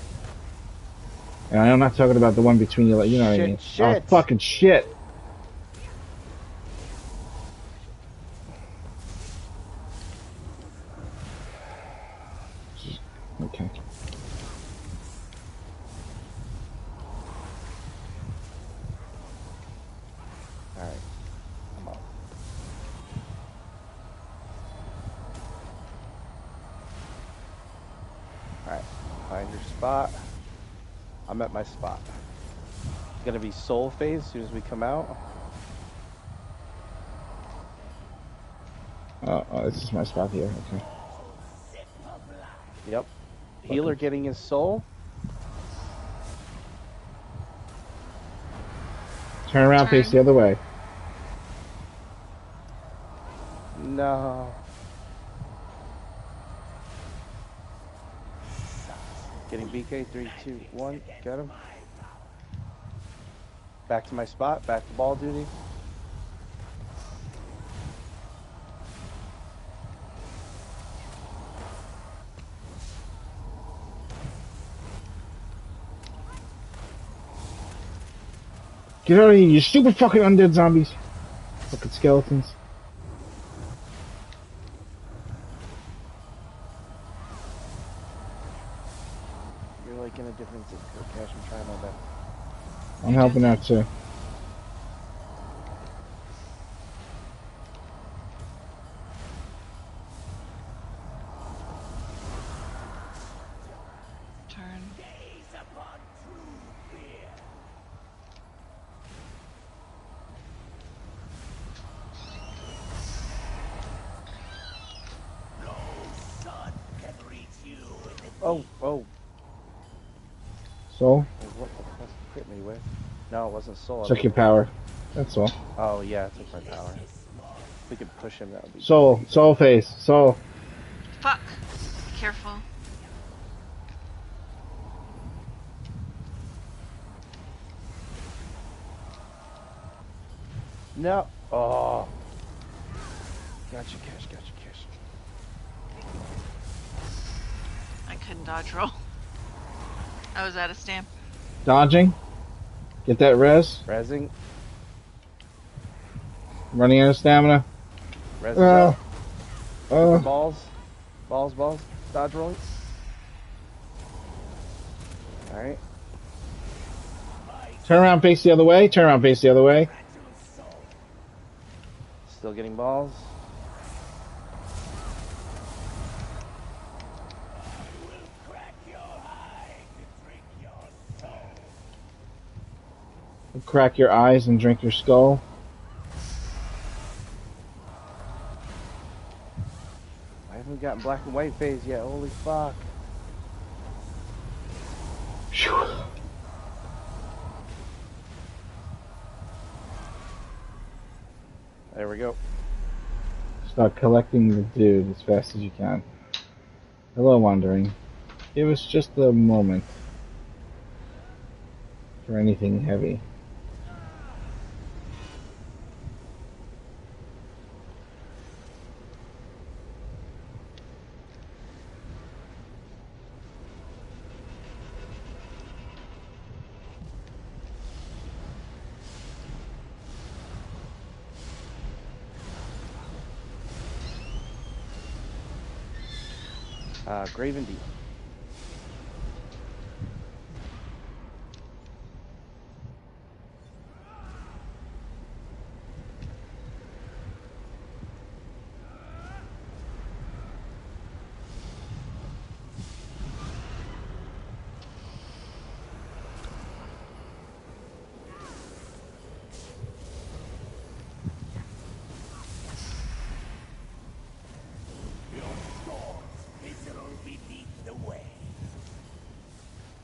And I'm not talking about the one between you, you know what I mean? Shit. Oh, fucking shit. Okay. Alright. I'm up. Alright. Find your spot. I'm at my spot. It's gonna be soul phase as soon as we come out. Oh, this is my spot here. Okay. Yep. Healer getting his soul. Turn around, face the other way. No. Getting BK, 3, 2, 1. Got him. Back to my spot. Back to ball duty. Get out of here, you stupid fucking undead zombies. Fucking skeletons. You're like in a different zip code, Cash. I'm trying my best. I'm helping out too. turn. Oh, oh. Soul? What the fuck hit me with? No, it wasn't soul. Took your power. That's all. Oh, yeah, it took my power. If we could push him, that would be Soul. great. Soul face. Soul. Fuck. Be careful. No. Oh. Gotcha, Cash. Gotcha, Cash. I couldn't dodge roll. I was out of stamp. Dodging. Get that res. Rezzing. Running out of stamina. Res is up. Uh, Balls. Balls. Dodge rolling. Alright. turn around, face the other way. Turn around, face the other way. Still getting balls. Crack your eyes and drink your skull. I haven't gotten black and white phase yet. Holy fuck. Whew. There we go. Start collecting the dude as fast as you can. Hello, Wandering. Give us just a moment for anything heavy. Graven Deep.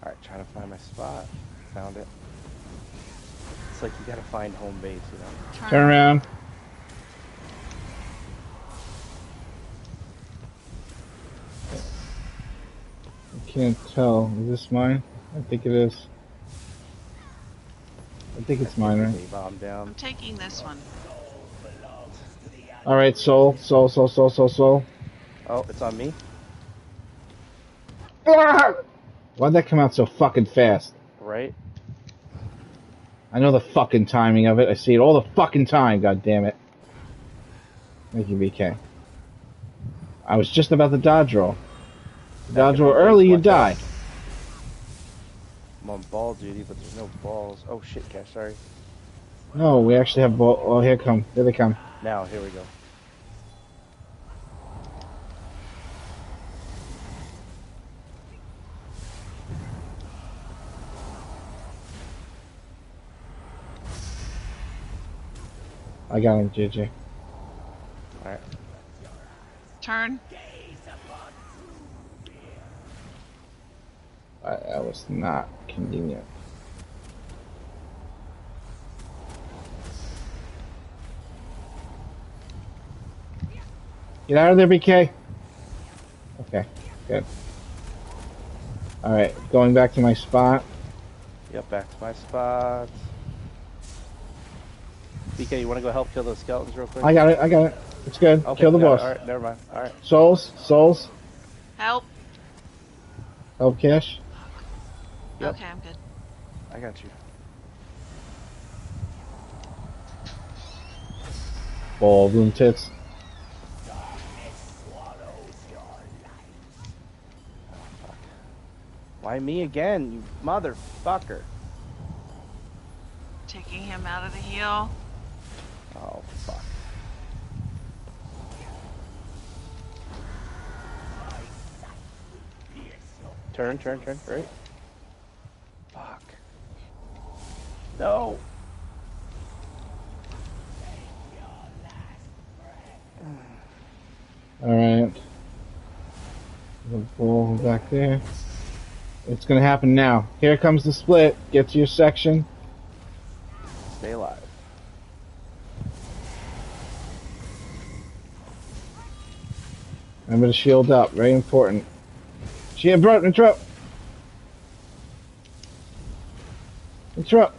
Alright, trying to find my spot. Found it. It's like you gotta find home base, you know? Turn around. I can't tell. Is this mine? I think it is. I think it's mine, right? Bomb down. I'm taking this one. Alright, soul. Oh, it's on me? Why'd that come out so fucking fast? Right? I know the fucking timing of it. I see it all the fucking time, god damn it. Thank you, BK. I was just about to dodge roll. Dodge roll early, you die. I'm on ball duty, but there's no balls. Oh shit, Cash, sorry. No, we actually have ball. Oh, here they come. Now, here we go. I got him, JJ. Alright. Turn. That was not convenient. Get out of there, BK. Okay, good. Alright, going back to my spot. Yep, back to my spot. BK, you want to go help kill those skeletons real quick? I got it. It's good. Okay, Kill the boss. Alright, never mind. Alright. Souls. Help. Help, Cash. Yep. Okay, I'm good. I got you. Ballroom tits. Why me again, you motherfucker? Taking him out of the heal. Oh, fuck. Turn, right? Fuck. No! Alright. The ball back there. It's gonna happen now. Here comes the split. Get to your section. Stay alive. Remember to shield up. Very important. Shield, bro. Interrupt. Interrupt.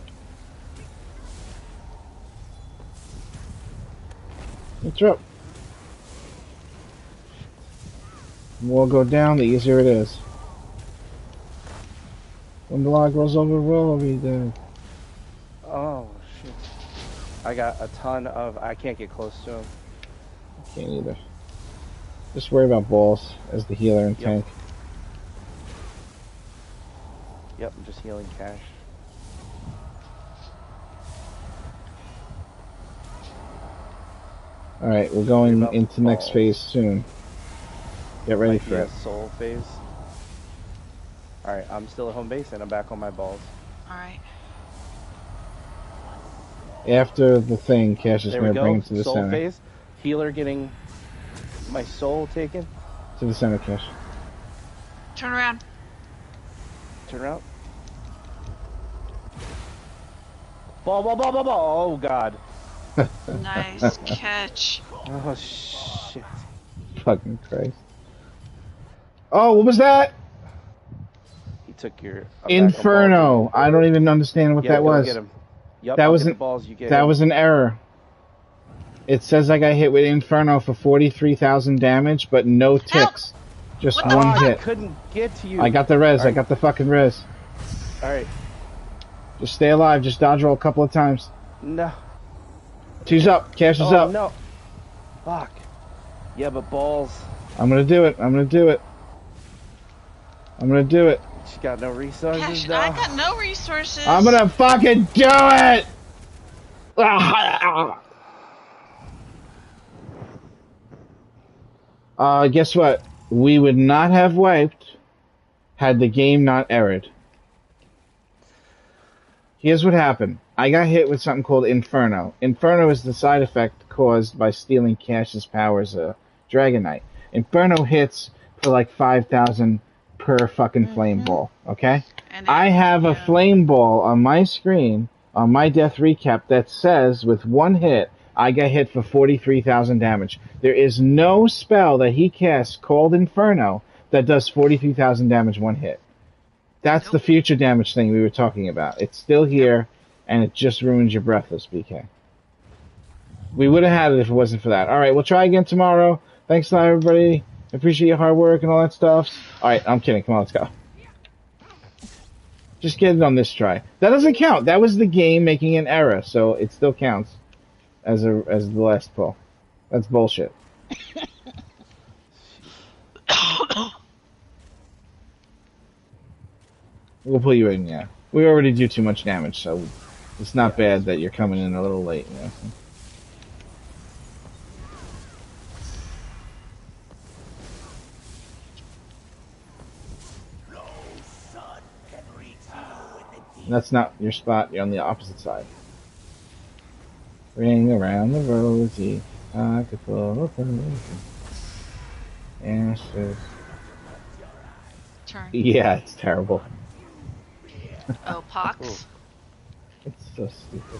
Interrupt. The more go down, the easier it is. When the log rolls over, roll over, you dead. Oh, shit. I got a ton of... I can't get close to him. Can't either. Just worry about balls as the healer and tank. Yep, I'm just healing Cash. Alright, we're going into next phase soon. Get ready for it. Soul phase. Alright, I'm still at home base and I'm back on my balls. Alright. After the thing, Cash is going to bring it to the soul center. Phase. Healer getting my soul taken. To the center, Cash. Turn around. Turn around. Ball. Oh, God. Nice catch. Oh, shit. Fucking Christ. Oh, what was that? He took your... Inferno. I don't even understand what that was. Get him. Yep, that was an error. It says I got hit with Inferno for 43,000 damage, but no ticks. Just one hit. I couldn't get to you. I got the res. I got the fucking res. Alright. Just stay alive. Just dodge roll a couple of times. No. Two's up. Cash is up. No. Fuck. Yeah, but balls. I'm gonna do it. She got no resources. Cash, now. I got no resources. I'm gonna fucking do it! Guess what? We would not have wiped had the game not errored. Here's what happened. I got hit with something called Inferno. Inferno is the side effect caused by stealing Cash's powers, Dragon Knight. Inferno hits for like 5,000 per fucking flame ball, okay? I have a flame ball on my screen, on my death recap, that says with one hit, I got hit for 43,000 damage. There is no spell that he casts called Inferno that does 43,000 damage one hit. That's the future damage thing we were talking about. It's still here, and it just ruins your Breathless, BK. We would have had it if it wasn't for that. Alright, we'll try again tomorrow. Thanks a lot, everybody. Appreciate your hard work and all that stuff. Alright, I'm kidding. Come on, let's go. Just get it on this try. That doesn't count. That was the game making an error, so it still counts as the last pull. That's bullshit. We'll pull you in, yeah. We already do too much damage, so it's not bad that you're coming in a little late, you know? That's not your spot. You're on the opposite side. Ring around the rosy, pocket full of ashes. Turn. Yeah, it's terrible. Oh, pox. It's so stupid.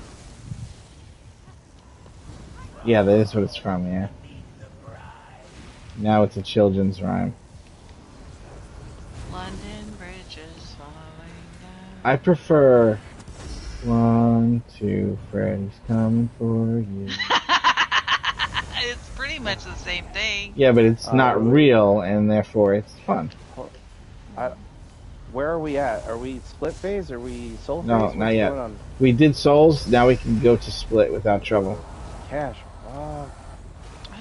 Yeah, that is what it's from, yeah. Now it's a children's rhyme. London Bridge is falling down. I prefer 1, 2, Freddy's coming for you. It's pretty much the same thing. Yeah, but it's not real, and therefore it's fun. Where are we at? Are we split phase? Are we soul phase? No, not yet. We did souls, now we can go to split without trouble. Cash. I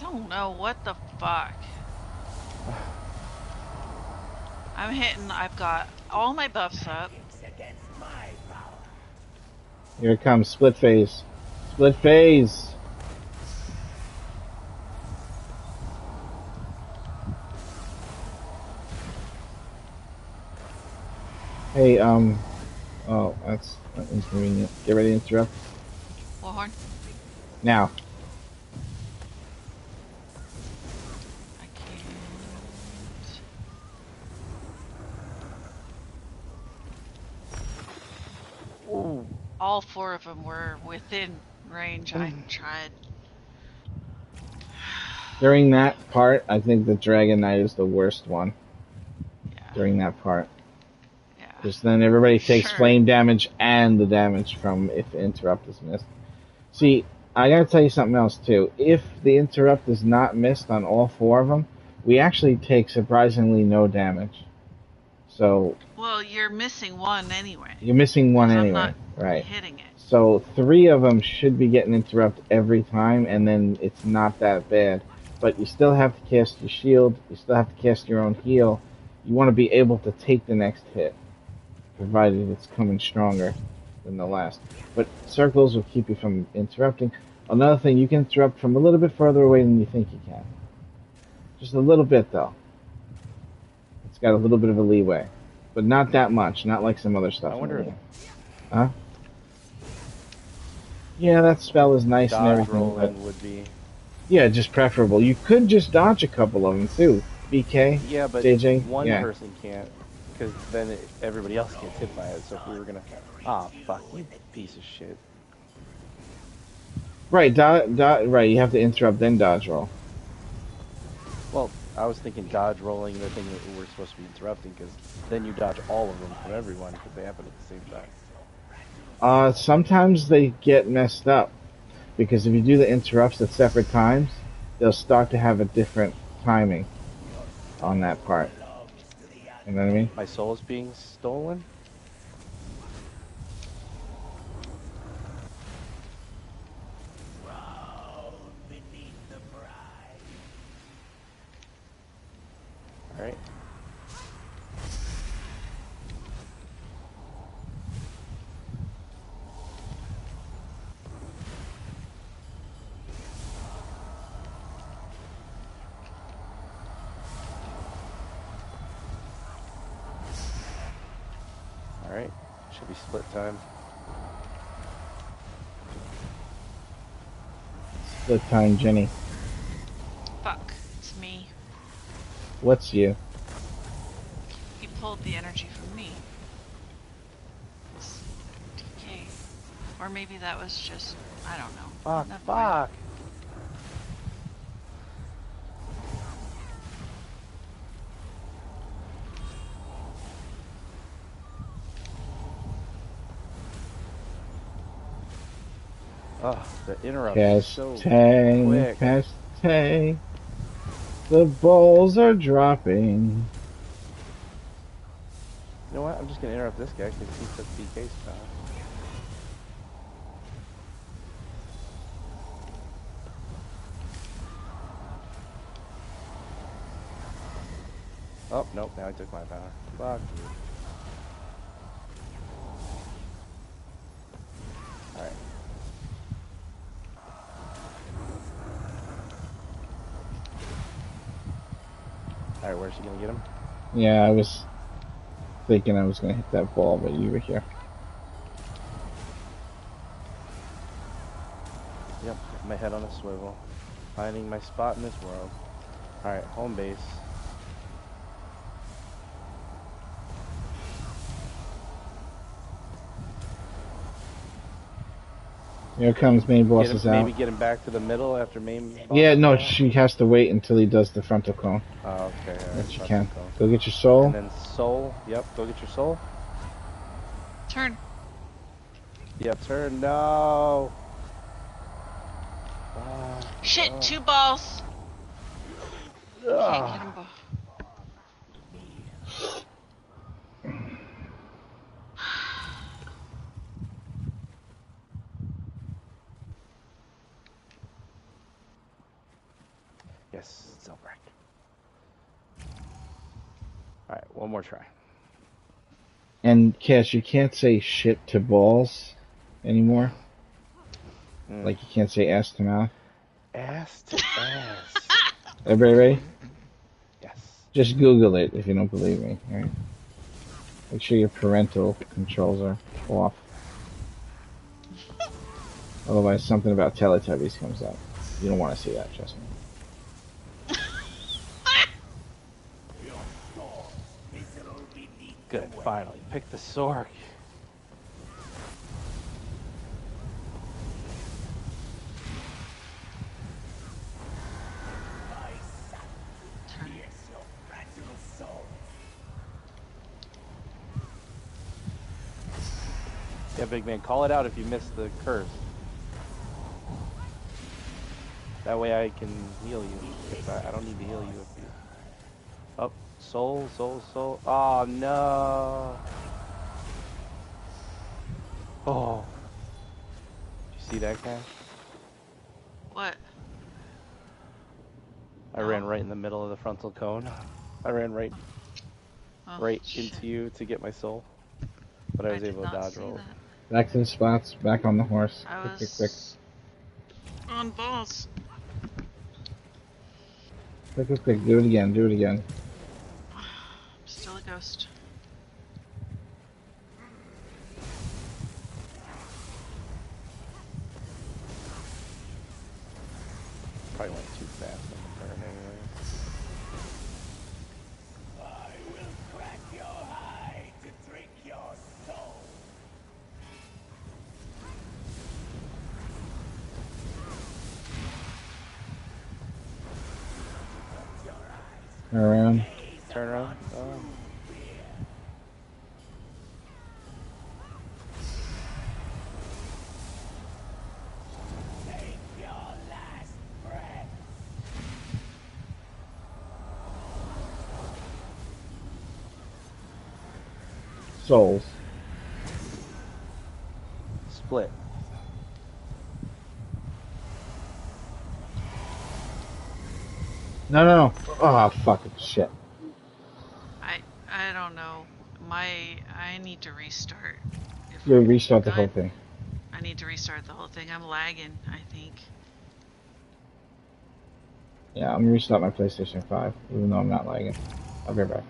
don't know what the fuck. I'm hitting, I've got all my buffs up. Here it comes, split phase. Split phase! Hey, oh, that's inconvenient. Get ready to interrupt. Warhorn. Now. I can't. Ooh. All 4 of them were within range. I tried. During that part, I think the Dragon Knight is the worst one. Yeah. During that part. Yeah. Because then everybody takes flame damage and the damage from if interrupt is missed. See, I gotta tell you something else too. If the interrupt is not missed on all 4 of them, we actually take surprisingly no damage. So. Well, you're missing 1 anyway. You're missing 1 anyway, I'm not right? Hitting it. So 3 of them should be getting interrupt every time, and then it's not that bad. But you still have to cast your shield. You still have to cast your own heal. You want to be able to take the next hit, provided it's coming stronger than the last. But circles will keep you from interrupting. Another thing, you can interrupt from a little bit further away than you think you can. Just a little bit, though. It's got a little bit of a leeway. But not that much, not like some other stuff. I wonder Huh? Yeah, that spell is nice and everything. Rolling would be. Yeah, just preferable. You could just dodge a couple of them too. BK. Yeah, but JJ, one person can't, because then everybody else gets hit by it. So if we were gonna, fuck you, piece of shit. Right, right. You have to interrupt then dodge roll. Well, I was thinking dodge rolling the thing that we're supposed to be interrupting, because then you dodge all of them from everyone because they happen at the same time. Sometimes they get messed up. Because if you do the interrupts at separate times, they'll start to have a different timing on that part. You know what I mean? My soul is being stolen? Alright. Alright, should be split time. Split time, Jenny. Fuck, it's me. What's you? You pulled the energy from me. It's DK. Or maybe that was just, I don't know. Fuck. Oh, the interrupt is so quick. Castay. The balls are dropping. You know what? I'm just gonna interrupt this guy because he took DK's power. Oh, nope, now he took my power. Fuck you. Alright. Alright, where's she gonna get him? Yeah, I was thinking I was gonna hit that ball, but you were here. Yep, my head on a swivel. Finding my spot in this world. Alright, home base. Here comes main boss is out. Maybe get him back to the middle after main boss. Yeah, no, she has to wait until he does the frontal cone. Oh, okay. Yes, you can. Go get your soul. And then soul. Yep, go get your soul. Turn. Yep, turn. No. Shit, 2 balls. Can't get him both. Yes, Zelbrack. Alright, one more try. And Cash, you can't say shit to balls anymore. Like you can't say ass to mouth. Ass to ass. Everybody ready? Yes. Just Google it if you don't believe me. All right. Make sure your parental controls are off. Otherwise, something about Teletubbies comes up. You don't want to see that, trust me. Good, finally. Pick the sword. Yeah, big man, call it out if you miss the curse. That way I can heal you. I don't need to heal you if you... Oh, soul. Oh, no. Oh. Did you see that, Cash? What? I ran right in the middle of the frontal cone. I ran right into you to get my soul. But I was able to dodge roll. Back to the spots, back on the horse. I Quick. was on balls. Quick. Do it again. I'm still a ghost. Probably went too fast on the turn anyway. I will crack your hide to drink your soul. Turn around. Oh. Take your last breath. Souls. Split. No. Oh, fucking shit. I don't know. I need to restart. You restart the whole thing. I need to restart the whole thing. I'm lagging, I think. Yeah, I'm gonna restart my PlayStation 5, even though I'm not lagging. I'll be right back.